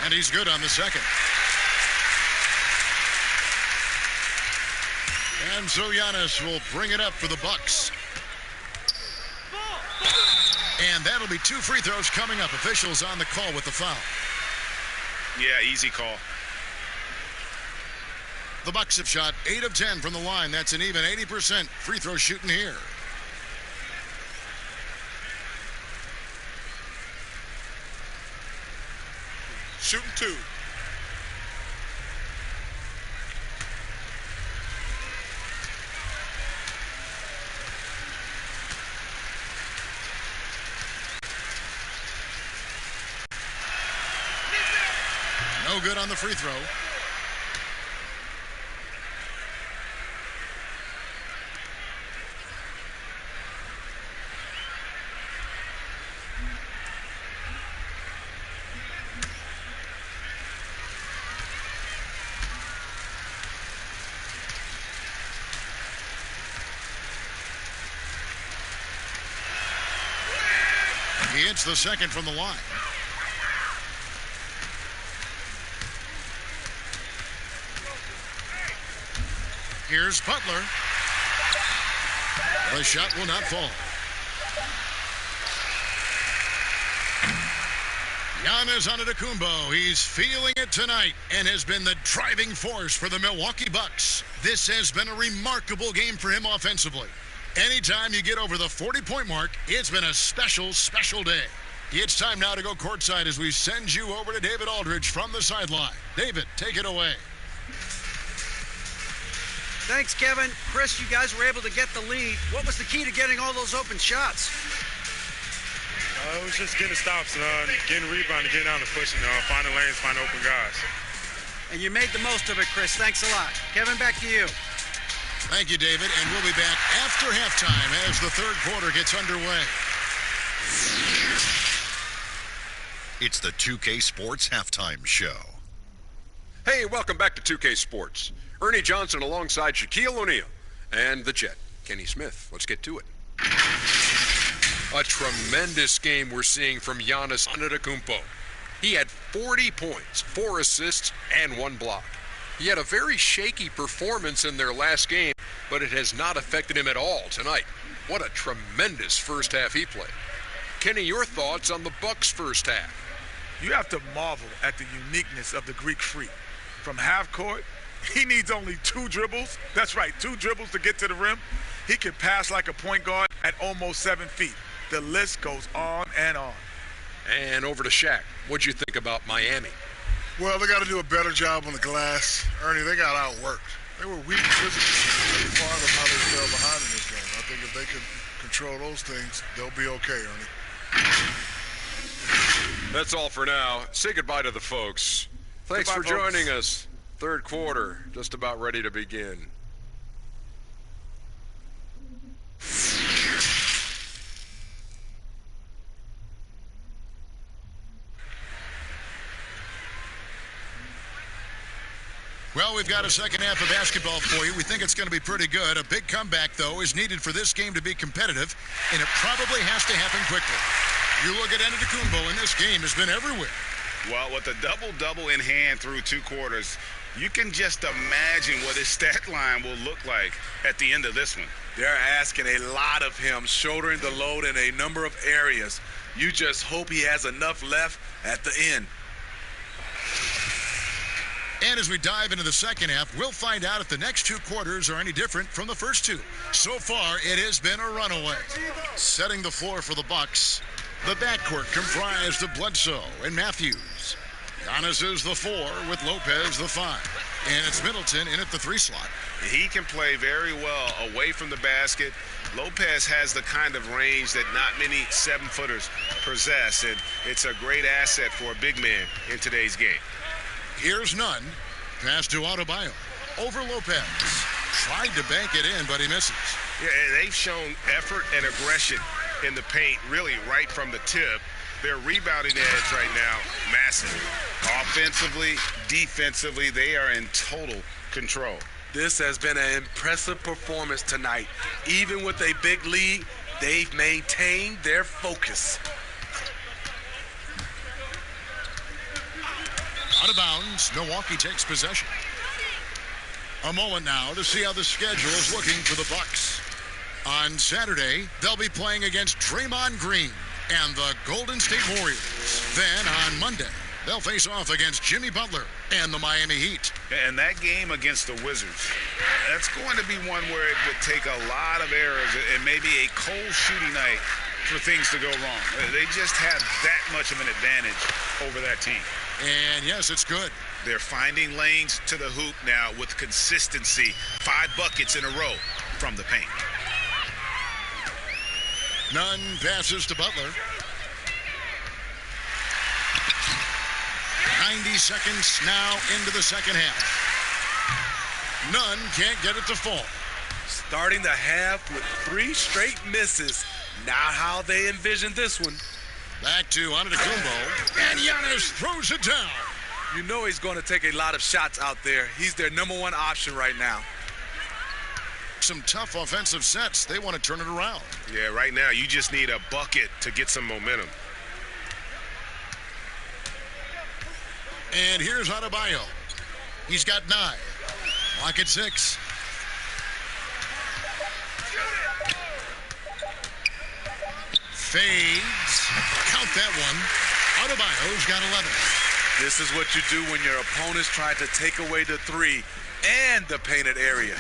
[SPEAKER 1] And he's good on the second. And so Giannis will bring it up for the Bucks. And that'll be 2 free throws coming up. Officials on the call with the foul.
[SPEAKER 2] Yeah, easy call.
[SPEAKER 1] The Bucks have shot 8 of 10 from the line. That's an even 80% free throw shooting here.
[SPEAKER 4] Shooting 2.
[SPEAKER 1] No good on the free throw. He hits the second from the line. Here's Butler. The shot will not fall. Giannis Antetokounmpo, he's feeling it tonight and has been the driving force for the Milwaukee Bucks. This has been a remarkable game for him offensively. Anytime you get over the 40-point mark, it's been a special, special day. It's time now to go courtside as we send you over to David Aldridge from the sideline. David, take it away.
[SPEAKER 3] Thanks, Kevin. Chris, you guys were able to get the lead. What was the key to getting all those open shots?
[SPEAKER 6] It was just getting stops, getting rebound, getting out and pushing, finding lanes, finding open guys.
[SPEAKER 3] And you made the most of it, Chris. Thanks a lot. Kevin, back to you.
[SPEAKER 1] Thank you, David. And we'll be back after halftime as the third quarter gets underway.
[SPEAKER 7] It's the 2K Sports Halftime Show.
[SPEAKER 8] Hey, welcome back to 2K Sports. Ernie Johnson alongside Shaquille O'Neal and the Jet, Kenny Smith. Let's get to it. A tremendous game we're seeing from Giannis Antetokounmpo. He had 40 points, 4 assists, and 1 block. He had a very shaky performance in their last game, but it has not affected him at all tonight. What a tremendous first half he played. Kenny, your thoughts on the Bucks' first half?
[SPEAKER 4] You have to marvel at the uniqueness of the Greek Freak. From half court, he needs only 2 dribbles. That's right, 2 dribbles to get to the rim. He can pass like a point guard at almost 7 feet. The list goes on and on.
[SPEAKER 8] And over to Shaq. What'd you think about Miami?
[SPEAKER 9] Well, they got to do a better job on the glass. Ernie, they got outworked. They were weak physically. Part of how they fell behind in this game. I think if they can control those things, they'll be okay, Ernie.
[SPEAKER 8] That's all for now. Say goodbye to the folks. Thanks for joining us. Third quarter, just about ready to begin.
[SPEAKER 1] Well, we've got a second half of basketball for you. We think it's going to be pretty good. A big comeback, though, is needed for this game to be competitive, and it probably has to happen quickly. You look at Antetokounmpo, and this game has been everywhere.
[SPEAKER 2] Well, with a double-double in hand through 2 quarters, you can just imagine what his stat line will look like at the end of this one.
[SPEAKER 4] They're asking a lot of him, shouldering the load in a number of areas. You just hope he has enough left at the end.
[SPEAKER 1] And as we dive into the second half, we'll find out if the next 2 quarters are any different from the first 2. So far, it has been a runaway. Setting the floor for the Bucks, the backcourt comprised of Bledsoe and Matthews. Giannis is the 4 with Lopez the 5. And it's Middleton in at the 3 slot.
[SPEAKER 2] He can play very well away from the basket. Lopez has the kind of range that not many 7-footers possess, and it's a great asset for a big man in today's game.
[SPEAKER 1] Here's Nunn. Pass to Adebayo. Over Lopez. Tried to bank it in, but he misses.
[SPEAKER 2] Yeah, they've shown effort and aggression in the paint, really right from the tip. Their rebounding edge right now, massive. Offensively, defensively, they are in total control.
[SPEAKER 4] This has been an impressive performance tonight. Even with a big lead, they've maintained their focus.
[SPEAKER 1] Out of bounds, Milwaukee takes possession. A moment now to see how the schedule is looking for the Bucks. On Saturday, they'll be playing against Draymond Green and the Golden State Warriors. Then on Monday, they'll face off against Jimmy Butler and the Miami Heat.
[SPEAKER 2] And that game against the Wizards, that's going to be one where it would take a lot of errors and maybe a cold shooting night for things to go wrong. They just have that much of an advantage over that team.
[SPEAKER 1] And yes, it's good.
[SPEAKER 2] They're finding lanes to the hoop now with consistency. 5 buckets in a row from the paint.
[SPEAKER 1] Nunn passes to Butler. 90 seconds now into the second half. Nunn can't get it to fall.
[SPEAKER 4] Starting the half with 3 straight misses. Not how they envisioned this one.
[SPEAKER 1] Back to Antetokounmpo, and Giannis throws it down.
[SPEAKER 4] You know he's going to take a lot of shots out there. He's their #1 option right now.
[SPEAKER 1] Some tough offensive sets. They want to turn it around.
[SPEAKER 2] Yeah, right now you just need a bucket to get some momentum.
[SPEAKER 1] And here's Adebayo. He's got 9. Lock at 6. Fades. Count that one. Adebayo's got 11.
[SPEAKER 4] This is what you do when your opponent's trying to take away the 3 and the painted area.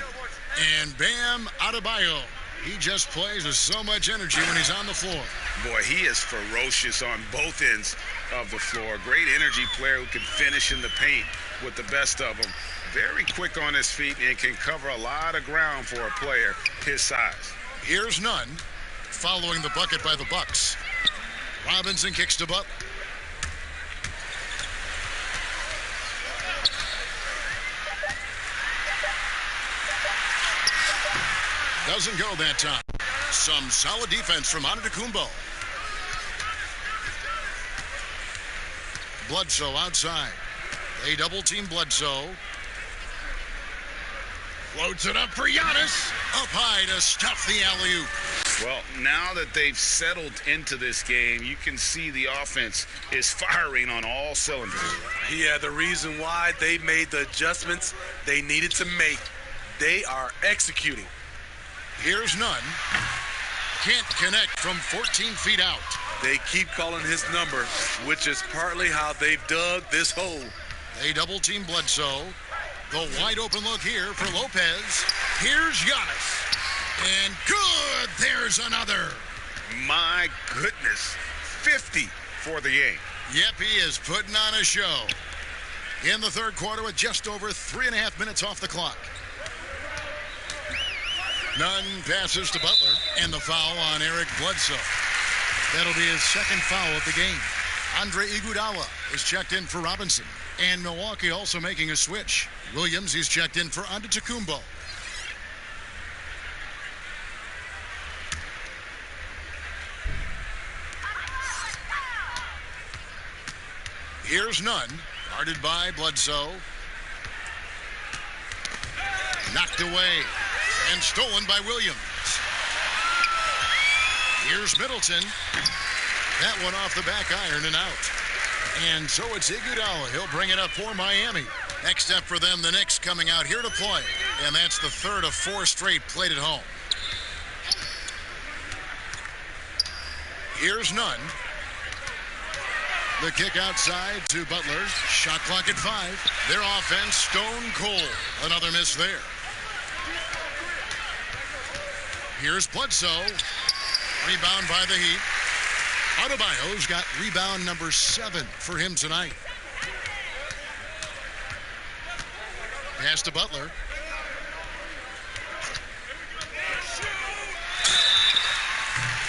[SPEAKER 1] And Bam Adebayo. He just plays with so much energy when he's on the floor.
[SPEAKER 2] Boy, he is ferocious on both ends of the floor. Great energy player who can finish in the paint with the best of them. Very quick on his feet and can cover a lot of ground for a player his size.
[SPEAKER 1] Here's Nunn following the bucket by the Bucks. Robinson kicks to Butler. Doesn't go that time. Some solid defense from Antetokounmpo. Bledsoe outside. They double-team Bledsoe. Floats it up for Giannis. Up high to stuff the alley-oop.
[SPEAKER 2] Well, now that they've settled into this game, you can see the offense is firing on all cylinders.
[SPEAKER 4] Yeah, the reason why they made the adjustments they needed to make. They are executing.
[SPEAKER 1] Here's Nunn. Can't connect from 14 feet out.
[SPEAKER 4] They keep calling his number, which is partly how they've dug this hole.
[SPEAKER 1] They double-team Bledsoe. The wide open look here for Lopez. Here's Giannis. And good, there's another.
[SPEAKER 2] My goodness, 50 for the game.
[SPEAKER 1] Yep, he is putting on a show. In the third quarter with just over 3.5 minutes off the clock. Nunn passes to Butler, and the foul on Eric Bledsoe. That'll be his second foul of the game. Andre Iguodala is checked in for Robinson. And Milwaukee also making a switch. Williams is checked in for Antetokounmpo. Here's Nunn, guarded by Bledsoe. Knocked away and stolen by Williams. Here's Middleton. That one off the back iron and out. And so it's Iguodala. He'll bring it up for Miami. Next step for them, the Knicks coming out here to play. And that's the third of 4 straight played at home. Here's Nunn. The kick outside to Butler. Shot clock at 5. Their offense stone cold. Another miss there. Here's Bledsoe. Rebound by the Heat. Adebayo's got rebound number 7 for him tonight. Pass to Butler.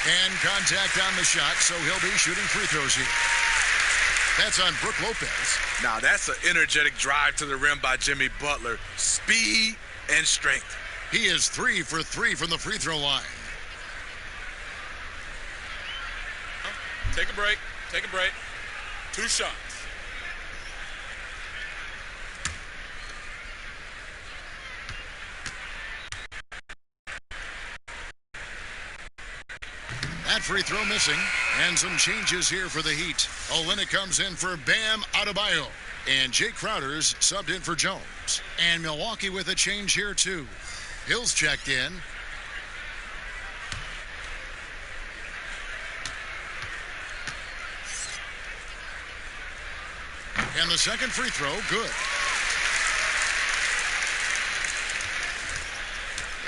[SPEAKER 1] And contact on the shot, so he'll be shooting free throws here. That's on Brook Lopez.
[SPEAKER 4] Now that's an energetic drive to the rim by Jimmy Butler. Speed and strength.
[SPEAKER 1] He is 3 for 3 from the free throw line.
[SPEAKER 4] Take a break. Take a break. 2 shots.
[SPEAKER 1] That free throw missing. And some changes here for the Heat. Olynyk comes in for Bam Adebayo. And Jake Crowder's subbed in for Jones. And Milwaukee with a change here too. Hill's checked in. And the second free throw, good.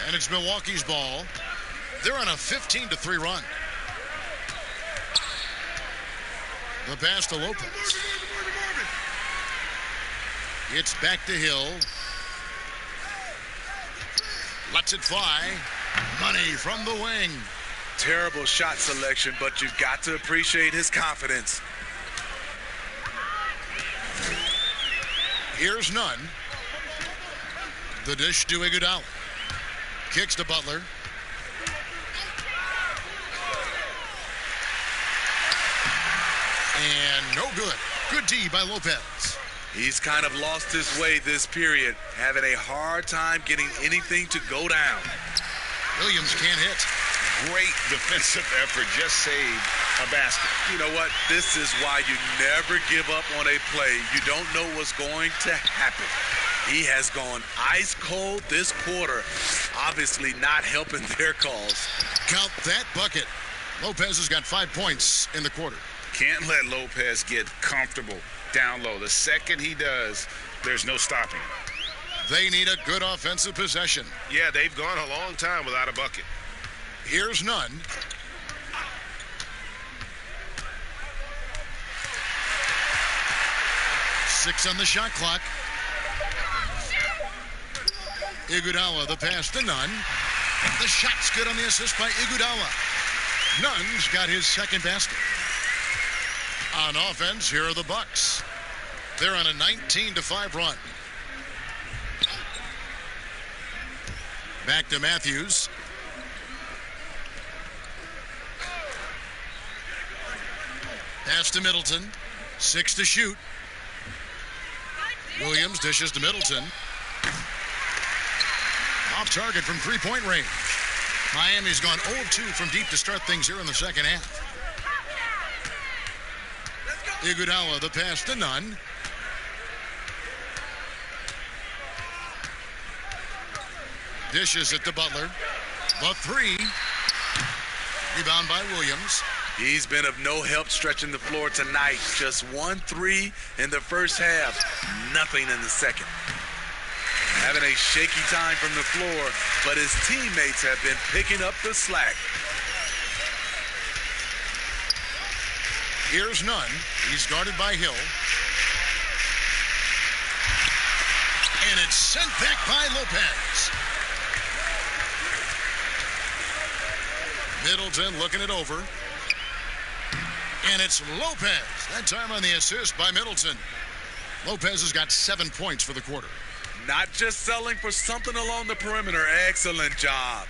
[SPEAKER 1] And it's Milwaukee's ball. They're on a 15-3 run. The pass to Lopez. It's back to Hill. Lets it fly. Money from the wing.
[SPEAKER 4] Terrible shot selection, but you've got to appreciate his confidence.
[SPEAKER 1] Here's Nunn. The dish to Iguodala. Kicks to Butler. And no good. Good D by Lopez.
[SPEAKER 4] He's kind of lost his way this period, having a hard time getting anything to go down.
[SPEAKER 1] Williams can't hit.
[SPEAKER 2] Great defensive effort. Just saved a basket.
[SPEAKER 4] You know what? This is why you never give up on a play. You don't know what's going to happen. He has gone ice cold this quarter, obviously not helping their cause.
[SPEAKER 1] Count that bucket. Lopez has got 5 points in the quarter.
[SPEAKER 2] Can't let Lopez get comfortable down low. The second he does, there's no stopping him.
[SPEAKER 1] They need a good offensive possession.
[SPEAKER 10] Yeah, they've gone a long time without a bucket.
[SPEAKER 1] Here's Nunn. Six on the shot clock. Iguodala, the pass to Nunn. The shot's good on the assist by Iguodala. Nunn's got his second basket. On offense, here are the Bucks. They're on a 19-5 run. Back to Matthews. Pass to Middleton. 6 to shoot. Williams dishes to Middleton. Off target from three-point range. Miami's gone 0-2 from deep to start things here in the second half. Iguodala, the pass to Nunn. Dishes it to Butler. The 3. Rebound by Williams.
[SPEAKER 4] He's been of no help stretching the floor tonight. Just 1 3 in the first half. Nothing in the second. Having a shaky time from the floor, but his teammates have been picking up the slack.
[SPEAKER 1] Here's Nunn. He's guarded by Hill. And it's sent back by Lopez. Middleton looking it over. And it's Lopez. That time on the assist by Middleton. Lopez has got 7 points for the quarter.
[SPEAKER 4] Not just selling for something along the perimeter. Excellent job.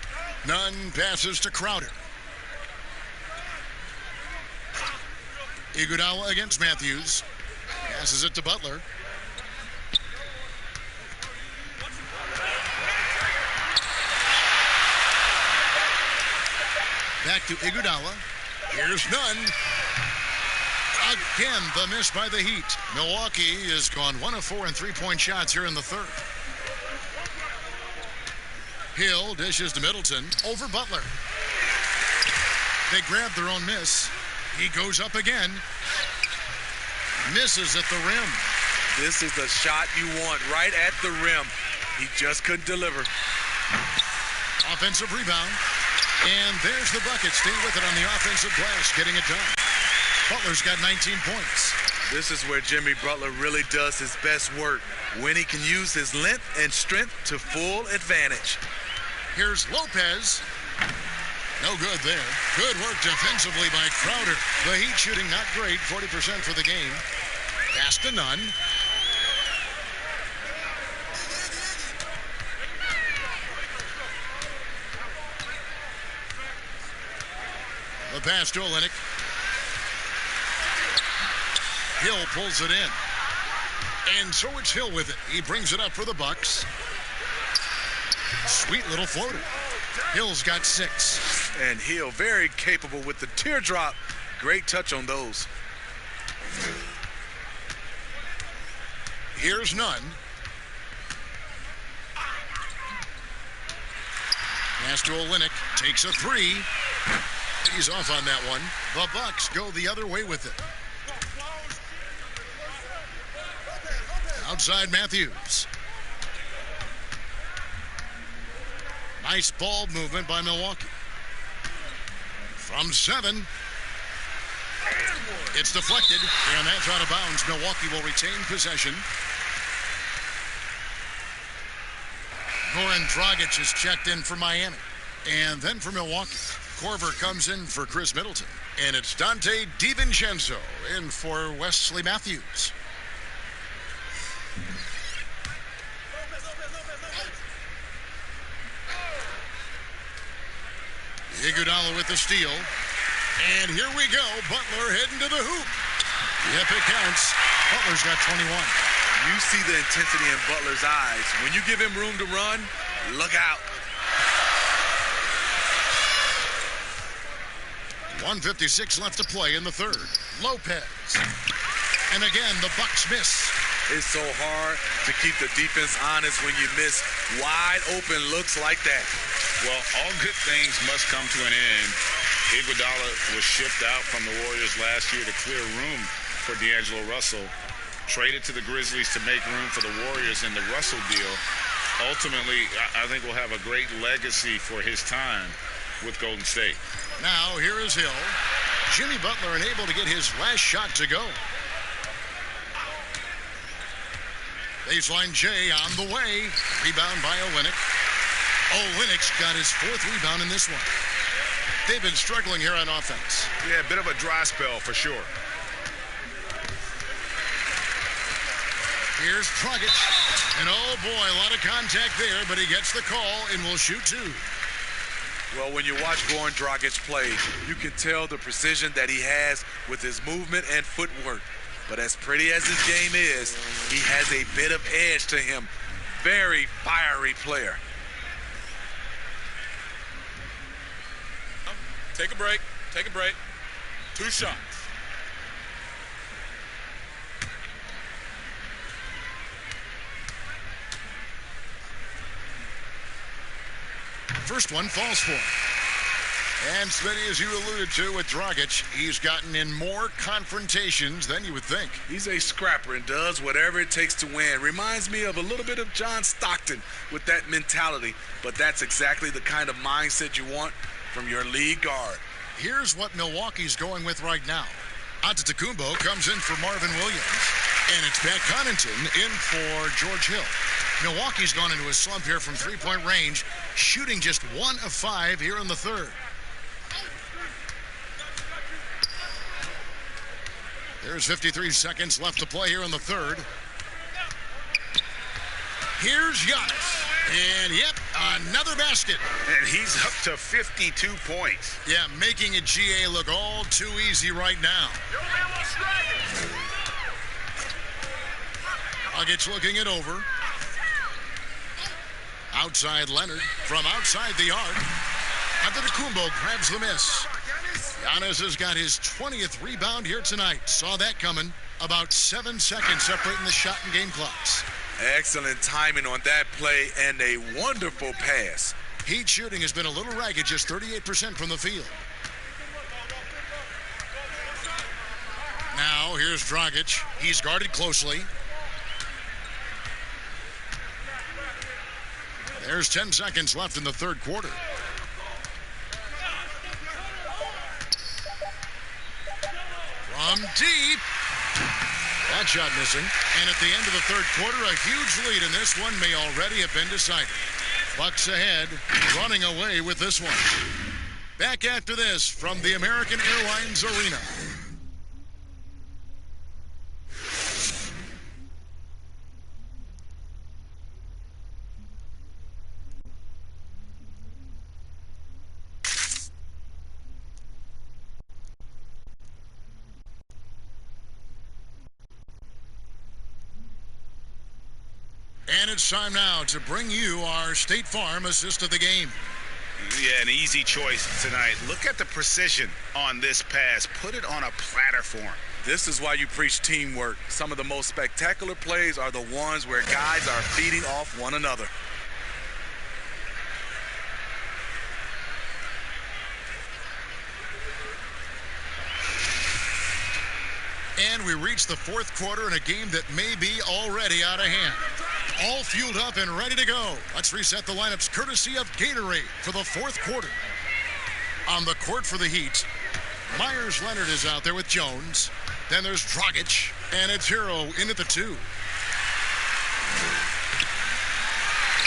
[SPEAKER 1] Nunn passes to Crowder. Iguodala against Matthews. Passes it to Butler. Back to Iguodala. Here's Nunn. Again, the miss by the Heat. Milwaukee has gone 1 of 4 in three-point shots here in the third. Hill dishes to Middleton over Butler. They grab their own miss. He goes up again. Misses at the rim.
[SPEAKER 4] This is the shot you want, right at the rim. He just couldn't deliver.
[SPEAKER 1] Offensive rebound. And there's the bucket. Stay with it on the offensive glass, getting it done. Butler's got 19 points.
[SPEAKER 4] This is where Jimmy Butler really does his best work, when he can use his length and strength to full advantage.
[SPEAKER 1] Here's Lopez. No good there. Good work defensively by Crowder. The Heat shooting not great, 40% for the game. Pass to Nunn. The pass to Olynyk. Hill pulls it in. And so it's Hill with it. He brings it up for the Bucks. Sweet little floater. Hill's got 6.
[SPEAKER 4] And Hill very capable with the teardrop. Great touch on those.
[SPEAKER 1] Here's Nunn. Pass to Olynyk. Takes a 3. He's off on that one. The Bucks go the other way with it. Outside Matthews. Nice ball movement by Milwaukee. From 7. It's deflected, and that's out of bounds. Milwaukee will retain possession. Goran Dragic is checked in for Miami. And then for Milwaukee, Korver comes in for Chris Middleton. And it's Dante DiVincenzo in for Wesley Matthews. Iguodala with the steal. And here we go. Butler heading to the hoop. Yep, it counts. Butler's got 21.
[SPEAKER 4] You see the intensity in Butler's eyes. When you give him room to run, look out.
[SPEAKER 1] 1:56 left to play in the third. Lopez. And again, the Bucks miss.
[SPEAKER 4] It's so hard to keep the defense honest when you miss wide open looks like that.
[SPEAKER 2] Well, all good things must come to an end. Iguodala was shipped out from the Warriors last year to clear room for D'Angelo Russell. Traded to the Grizzlies to make room for the Warriors in the Russell deal. Ultimately, I think we'll have a great legacy for his time with Golden State.
[SPEAKER 1] Now, here is Hill. Jimmy Butler unable to get his last shot to go. Baseline J on the way. Rebound by Olynyk. Olynyk's got his 4th rebound in this one. They've been struggling here on offense.
[SPEAKER 2] Yeah, a bit of a dry spell for sure.
[SPEAKER 1] Here's Dragic. And oh boy, a lot of contact there, but he gets the call and will shoot 2.
[SPEAKER 4] Well, when you watch Goran Dragic play, you can tell the precision that he has with his movement and footwork. But as pretty as his game is, he has a bit of edge to him. Very fiery player.
[SPEAKER 11] Take a break. Take a break. 2 shots.
[SPEAKER 1] First one falls for him. And Smitty, as you alluded to with Dragic, he's gotten in more confrontations than you would think.
[SPEAKER 4] He's a scrapper and does whatever it takes to win. Reminds me of a little bit of John Stockton with that mentality. But that's exactly the kind of mindset you want from your lead guard.
[SPEAKER 1] Here's what Milwaukee's going with right now. Antetokounmpo comes in for Marvin Williams. And it's Pat Connaughton in for George Hill. Milwaukee's gone into a slump here from three-point range, shooting just 1 of 5 here in the third. There's 53 seconds left to play here in the third. Here's Giannis. And, yep, another basket.
[SPEAKER 2] And he's up to 52 points.
[SPEAKER 1] Yeah, making a GA look all too easy right now. Dragic looking it over. Outside Leonard from outside the arc. Antetokounmpo grabs the miss. Giannis has got his 20th rebound here tonight. Saw that coming. About 7 seconds separating the shot and game clocks.
[SPEAKER 4] Excellent timing on that play and a wonderful pass.
[SPEAKER 1] Heat shooting has been a little ragged, just 38% from the field. Now, here's Dragic. He's guarded closely. There's 10 seconds left in the third quarter. From deep. That shot missing. And at the end of the third quarter, a huge lead in this one may already have been decided. Bucks ahead, running away with this one. Back after this from the American Airlines Arena. And it's time now to bring you our State Farm assist of the game.
[SPEAKER 2] Yeah, an easy choice tonight. Look at the precision on this pass. Put it on a platter for him.
[SPEAKER 4] This is why you preach teamwork. Some of the most spectacular plays are the ones where guys are feeding off one another.
[SPEAKER 1] And we reach the fourth quarter in a game that may be already out of hand. All fueled up and ready to go. Let's reset the lineups courtesy of Gatorade for the fourth quarter. On the court for the Heat, Myers Leonard is out there with Jones. Then there's Dragic, and it's Hero in at the 2.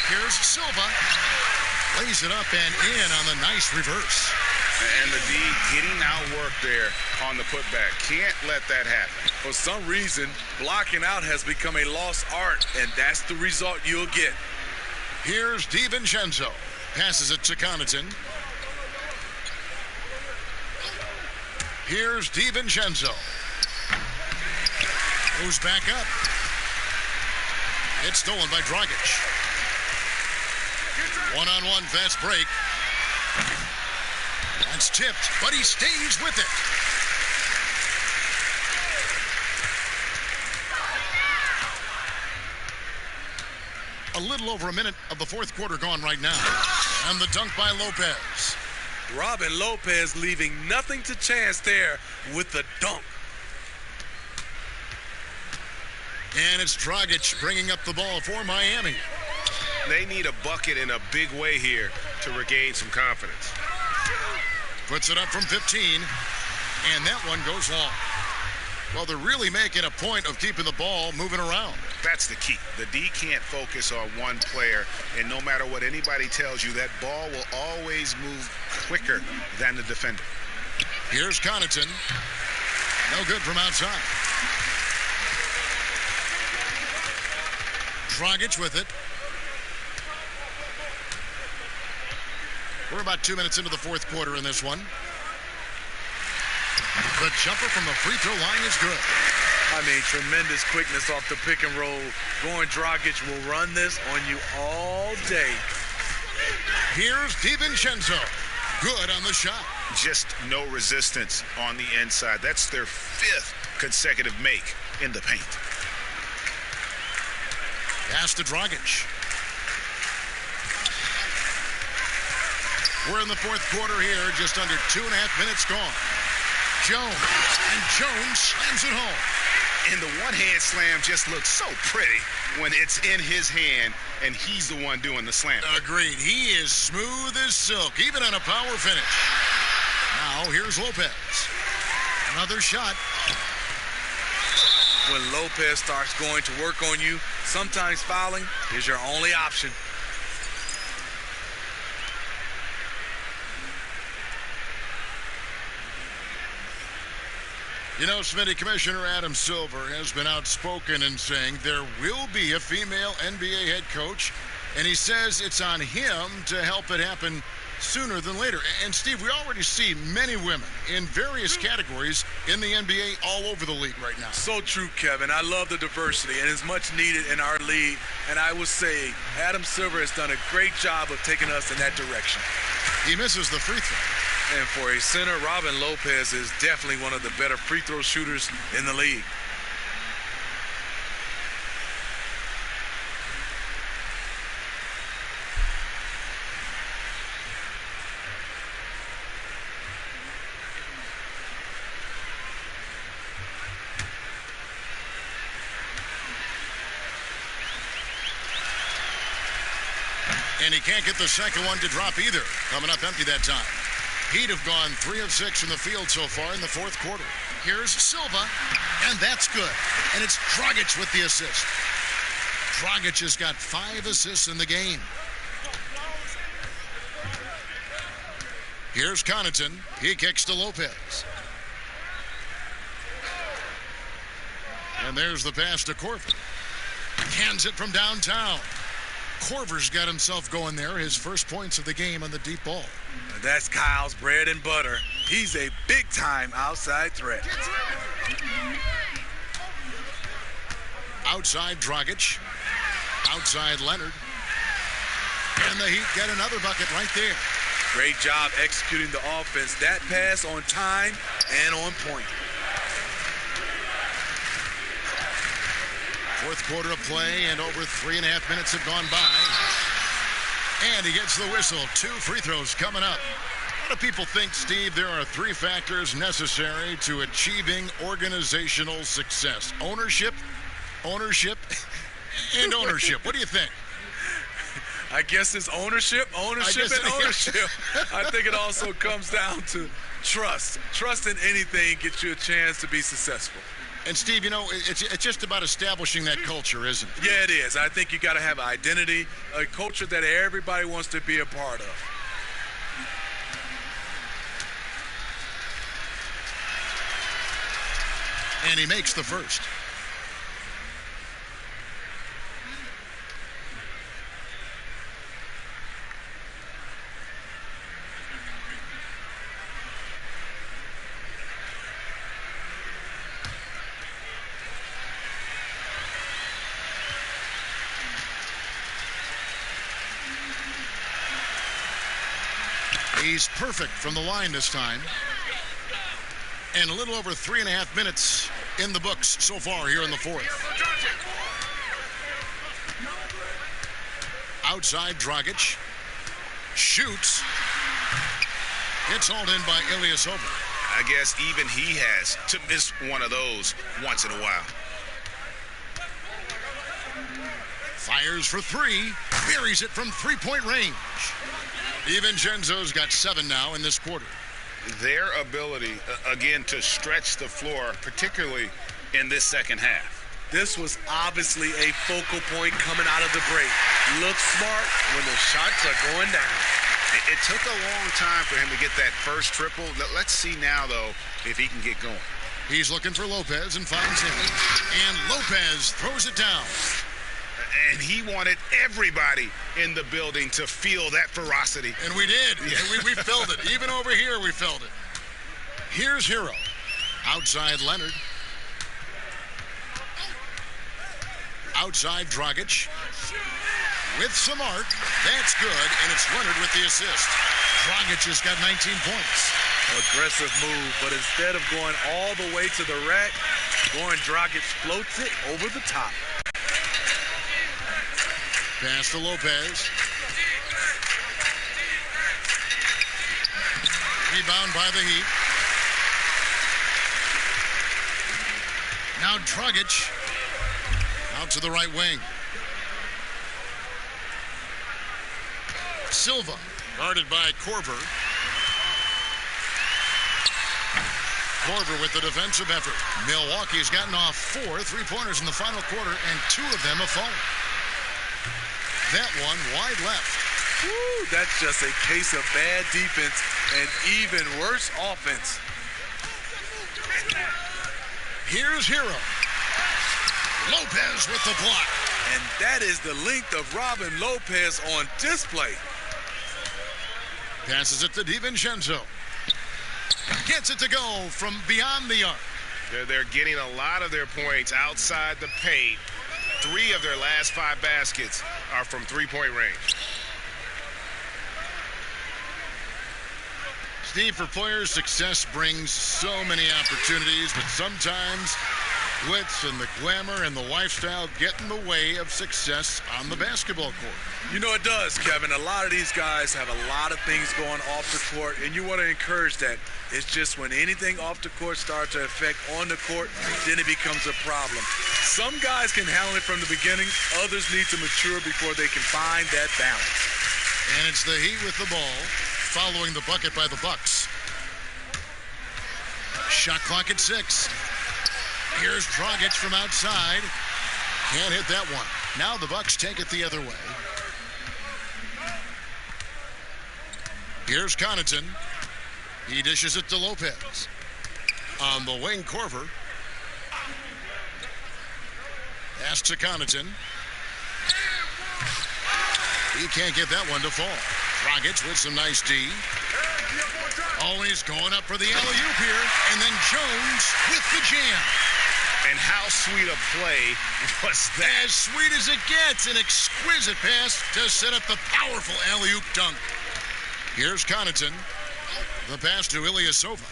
[SPEAKER 1] Here's Silva. Lays it up and in on the nice reverse.
[SPEAKER 2] And the D getting outworked there on the putback. Can't let that happen.
[SPEAKER 4] For some reason, blocking out has become a lost art, and that's the result you'll get.
[SPEAKER 1] Here's DiVincenzo. Passes it to Connaughton. Here's DiVincenzo. Moves back up. It's stolen by Dragic. One-on-one fast break. That's tipped, but he stays with it. A little over a minute of the fourth quarter gone right now. And the dunk by Lopez.
[SPEAKER 4] Robin Lopez leaving nothing to chance there with the dunk.
[SPEAKER 1] And it's Dragic bringing up the ball for Miami.
[SPEAKER 10] They need a bucket in a big way here to regain some confidence.
[SPEAKER 1] Puts it up from 15, and that one goes long. Well, they're really making a point of keeping the ball moving around.
[SPEAKER 2] That's the key. The D can't focus on one player, and no matter what anybody tells you, that ball will always move quicker than the defender.
[SPEAKER 1] Here's Connaughton. No good from outside. Dragic with it. We're about 2 minutes into the fourth quarter in this one. The jumper from the free throw line is good.
[SPEAKER 4] I mean, tremendous quickness off the pick and roll. Goran Dragic will run this on you all day.
[SPEAKER 1] Here's DiVincenzo. Good on the shot.
[SPEAKER 2] Just no resistance on the inside. That's their 5th consecutive make in the paint.
[SPEAKER 1] Pass to Dragic. We're in the fourth quarter here, just under 2.5 minutes gone. Jones, and Jones slams it home.
[SPEAKER 2] And the one-hand slam just looks so pretty when it's in his hand and he's the one doing the slam.
[SPEAKER 1] Agreed. He is smooth as silk, even on a power finish. Now, here's Lopez. Another shot.
[SPEAKER 4] When Lopez starts going to work on you, sometimes fouling is your only option.
[SPEAKER 1] You know, Smitty, Commissioner Adam Silver has been outspoken in saying there will be a female NBA head coach, and he says it's on him to help it happen sooner than later. And, Steve, we already see many women in various categories in the NBA all over the league right now.
[SPEAKER 4] So true, Kevin. I love the diversity, and it's much needed in our league. And I would say Adam Silver has done a great job of taking us in that direction.
[SPEAKER 1] He misses the free throw.
[SPEAKER 4] And for a center, Robin Lopez is definitely one of the better free throw shooters in the league.
[SPEAKER 1] And he can't get the second one to drop either. Coming up empty that time. Heat have gone 3 of 6 from the field so far in the fourth quarter. Here's Silva, and that's good. And it's Dragic with the assist. Dragic has got 5 assists in the game. Here's Connaughton. He kicks to Lopez. And there's the pass to Korver. Hands it from downtown. Korver's got himself going there. His first points of the game on the deep ball.
[SPEAKER 4] That's Kyle's bread and butter. He's a big-time outside threat.
[SPEAKER 1] Outside Dragic. Outside Leonard. And the Heat get another bucket right there.
[SPEAKER 4] Great job executing the offense. That pass on time and on point.
[SPEAKER 1] Fourth quarter of play, and over 3.5 minutes have gone by. And he gets the whistle. 2 free throws coming up. A lot of people think, Steve, there are 3 factors necessary to achieving organizational success. Ownership, and ownership. What do you think?
[SPEAKER 4] I guess it's ownership. I think it also comes down to trust. Trust in anything gets you a chance to be successful.
[SPEAKER 1] And, Steve, you know, it's just about establishing that culture, isn't it?
[SPEAKER 4] Yeah, it is. I think you got to have an identity, a culture that everybody wants to be a part of.
[SPEAKER 1] And he makes the first. He's perfect from the line this time. And a little over 3.5 minutes in the books so far here in the fourth. Outside Dragic. Shoots. It's hauled in by Ilyasova.
[SPEAKER 10] I guess even he has to miss one of those once in a while.
[SPEAKER 1] Fires for 3. Buries it from 3-point range. DiVincenzo's got 7 now in this quarter.
[SPEAKER 10] Their ability, again, to stretch the floor, particularly in this second half.
[SPEAKER 4] This was obviously a focal point coming out of the break. Look smart when the shots are going down.
[SPEAKER 10] It took a long time for him to get that first triple. Let's see now, though, if he can get going.
[SPEAKER 1] He's looking for Lopez and finds him. And Lopez throws it down.
[SPEAKER 10] And he wanted everybody in the building to feel that ferocity.
[SPEAKER 1] And we did. Yeah. And we felt it. Even over here, we felt it. Here's Hero. Outside Leonard. Outside Dragic. With some arc. That's good. And it's Leonard with the assist. Dragic has got 19 points.
[SPEAKER 4] Aggressive move, but instead of going all the way to the rack, Dragic floats it over the top.
[SPEAKER 1] Pass to Lopez. Rebound by the Heat. Now Dragic out to the right wing. Silva guarded by Korver. Korver with the defensive effort. Milwaukee's gotten off 4 3-pointers in the final quarter, and 2 of them have fallen. That one wide left.
[SPEAKER 4] Woo, that's just a case of bad defense and even worse offense.
[SPEAKER 1] Here's Hero. Lopez with the block.
[SPEAKER 4] And that is the length of Robin Lopez on display.
[SPEAKER 1] Passes it to DiVincenzo. Gets it to go from beyond the arc.
[SPEAKER 10] They're getting a lot of their points outside the paint. 3 of their last 5 baskets are from three-point range.
[SPEAKER 1] Steve, for players, success brings so many opportunities, but sometimes glitz and the glamour and the lifestyle get in the way of success on the basketball court.
[SPEAKER 4] You know it does, Kevin. A lot of these guys have a lot of things going off the court, and you want to encourage that. It's just when anything off the court starts to affect on the court, then it becomes a problem. Some guys can handle it from the beginning. Others need to mature before they can find that balance.
[SPEAKER 1] And it's the Heat with the ball, following the bucket by the Bucks. Shot clock at 6. Here's Dragic from outside. Can't hit that one. Now the Bucks take it the other way. Here's Connaughton. He dishes it to Lopez. On the wing, Korver. Pass to Connaughton. He can't get that one to fall. Dragic with some nice D. Oh, he's going up for the alley-oop here. And then Jones with the jam.
[SPEAKER 10] And how sweet a play was that?
[SPEAKER 1] As sweet as it gets. An exquisite pass to set up the powerful alley-oop dunk. Here's Connaughton. The pass to Ilyasova.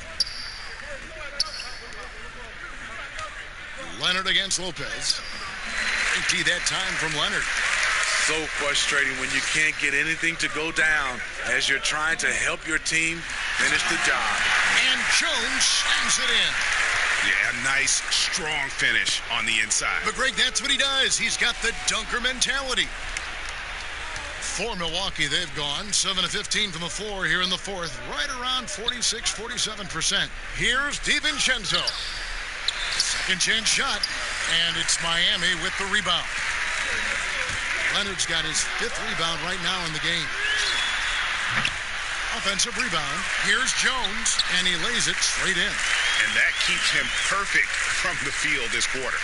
[SPEAKER 1] Leonard against Lopez. Empty that time from Leonard.
[SPEAKER 4] So frustrating when you can't get anything to go down as you're trying to help your team finish the job.
[SPEAKER 1] And Jones slams it in.
[SPEAKER 10] Yeah, nice, strong finish on the inside.
[SPEAKER 1] But Greg, that's what he does. He's got the dunker mentality. For Milwaukee, they've gone 7 of 15 from the floor here in the fourth, right around 46-47%. Here's DiVincenzo. Second chance shot, and it's Miami with the rebound. Leonard's got his 5th rebound right now in the game. Offensive rebound. Here's Jones, and he lays it straight in.
[SPEAKER 10] And that keeps him perfect from the field this quarter.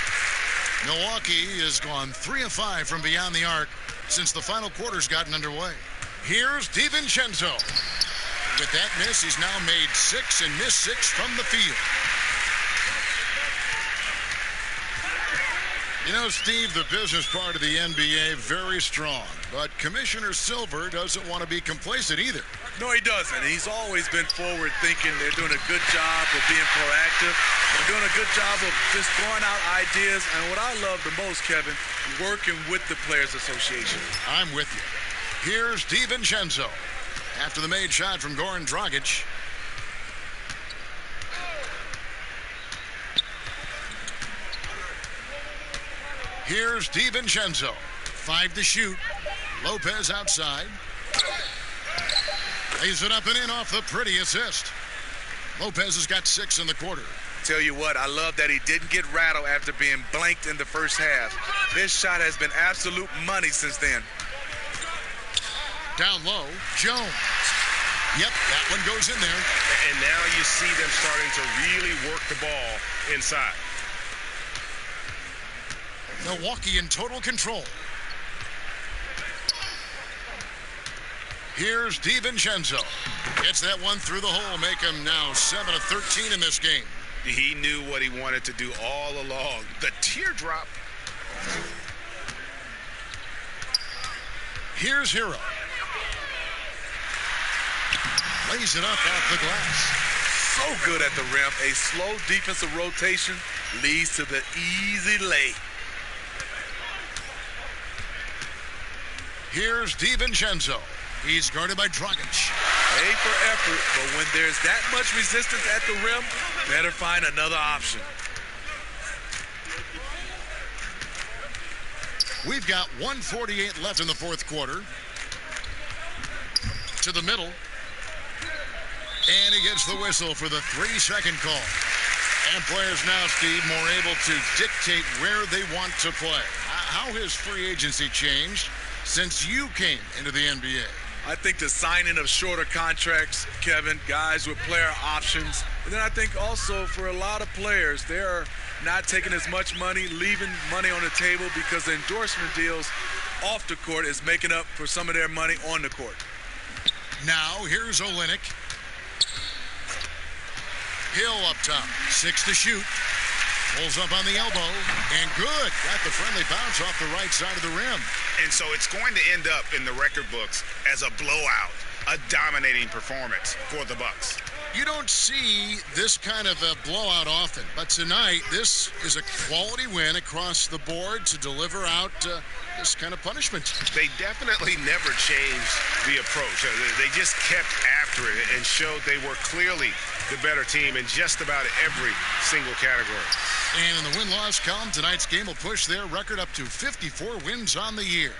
[SPEAKER 1] Milwaukee has gone 3 of 5 from beyond the arc since the final quarter's gotten underway. Here's DiVincenzo. With that miss, he's now made 6 and missed 6 from the field. You know, Steve, the business part of the NBA, very strong. But Commissioner Silver doesn't want to be complacent either.
[SPEAKER 4] No, he doesn't. He's always been forward thinking. They're doing a good job of being proactive. They're doing a good job of just throwing out ideas. And what I love the most, Kevin, working with the Players Association.
[SPEAKER 1] I'm with you. Here's DiVincenzo. After the made shot from Goran Dragic. Here's DiVincenzo. 5 to shoot. Lopez outside. Lays it up and in off the pretty assist. Lopez has got 6 in the quarter.
[SPEAKER 4] Tell you what, I love that he didn't get rattled after being blanked in the first half. His shot has been absolute money since then.
[SPEAKER 1] Down low, Jones. Yep, that one goes in there.
[SPEAKER 10] And now you see them starting to really work the ball inside.
[SPEAKER 1] Milwaukee in total control. Here's DiVincenzo. Gets that one through the hole, make him now 7 of 13 in this game.
[SPEAKER 10] He knew what he wanted to do all along. The teardrop.
[SPEAKER 1] Here's Hero. Lays it up off the glass.
[SPEAKER 4] So good at the rim. A slow defensive rotation leads to the easy lay.
[SPEAKER 1] Here's DiVincenzo. He's guarded by Dragic.
[SPEAKER 4] A for effort, but when there's that much resistance at the rim, better find another option.
[SPEAKER 1] We've got 1:48 left in the fourth quarter. To the middle. And he gets the whistle for the 3-second call. And players now, Steve, more able to dictate where they want to play. How has free agency changed since you came into the NBA?
[SPEAKER 4] I think the signing of shorter contracts, Kevin, guys with player options. And then I think also for a lot of players, there are not taking as much money, leaving money on the table because the endorsement deals off the court is making up for some of their money on the court.
[SPEAKER 1] Now, here's Olynyk. Hill up top, 6 to shoot. Pulls up on the elbow, and good. Got the friendly bounce off the right side of the rim.
[SPEAKER 2] And so it's going to end up in the record books as a blowout, a dominating performance for the Bucks.
[SPEAKER 1] You don't see this kind of a blowout often, but tonight this is a quality win across the board to deliver out this kind of punishment.
[SPEAKER 10] They definitely never changed the approach. They just kept after it and showed they were clearly the better team in just about every single category.
[SPEAKER 1] And in the win-loss column, tonight's game will push their record up to 54 wins on the year.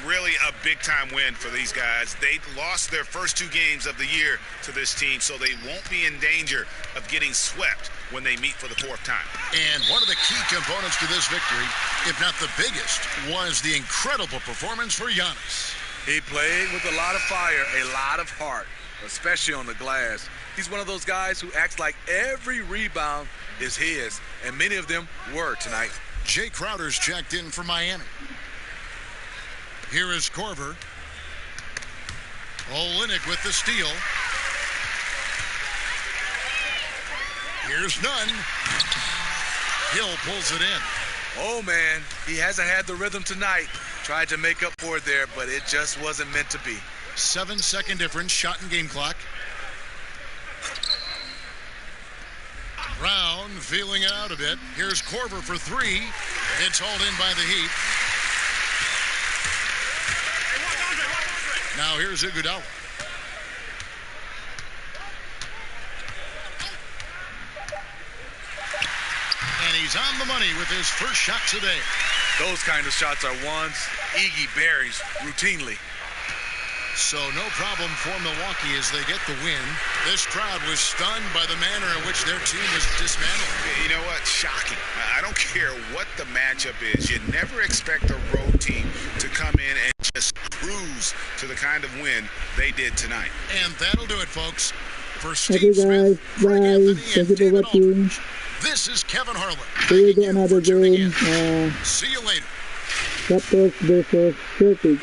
[SPEAKER 2] Really a big-time win for these guys. They lost their first 2 games of the year to this team, so they won't be in danger of getting swept when they meet for the 4th time.
[SPEAKER 1] And one of the key components to this victory, if not the biggest, was the incredible performance for Giannis.
[SPEAKER 4] He played with a lot of fire, a lot of heart, especially on the glass. He's one of those guys who acts like every rebound is his, and many of them were tonight.
[SPEAKER 1] Jay Crowder's checked in for Miami. Here is Korver. Olynyk with the steal. Here's Nunn. Hill pulls it in.
[SPEAKER 4] Oh, man, he hasn't had the rhythm tonight. Tried to make up for it there, but it just wasn't meant to be.
[SPEAKER 1] 7-second difference, shot and game clock. Brown feeling it out a bit. Here's Korver for 3. It's hauled in by the Heat. Now here's Iguodala. And he's on the money with his first shot today.
[SPEAKER 4] Those kind of shots are ones Iggy buries routinely.
[SPEAKER 1] So no problem for Milwaukee as they get the win. This crowd was stunned by the manner in which their team was dismantled.
[SPEAKER 2] You know what? Shocking. I don't care what the matchup is. You never expect a road team to come in and just cruise to the kind of win they did tonight.
[SPEAKER 1] And that'll do it, folks. For Steve Smith, Greg Anthony, and David Aldridge, this is Kevin Harlan.
[SPEAKER 12] See you another game.
[SPEAKER 1] See you later.
[SPEAKER 12] Raptors versus Celtics.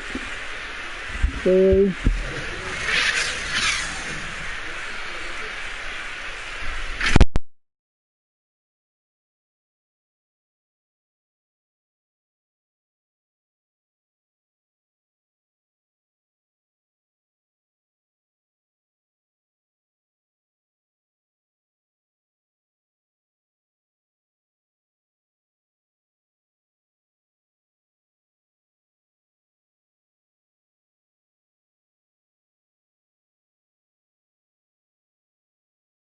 [SPEAKER 12] So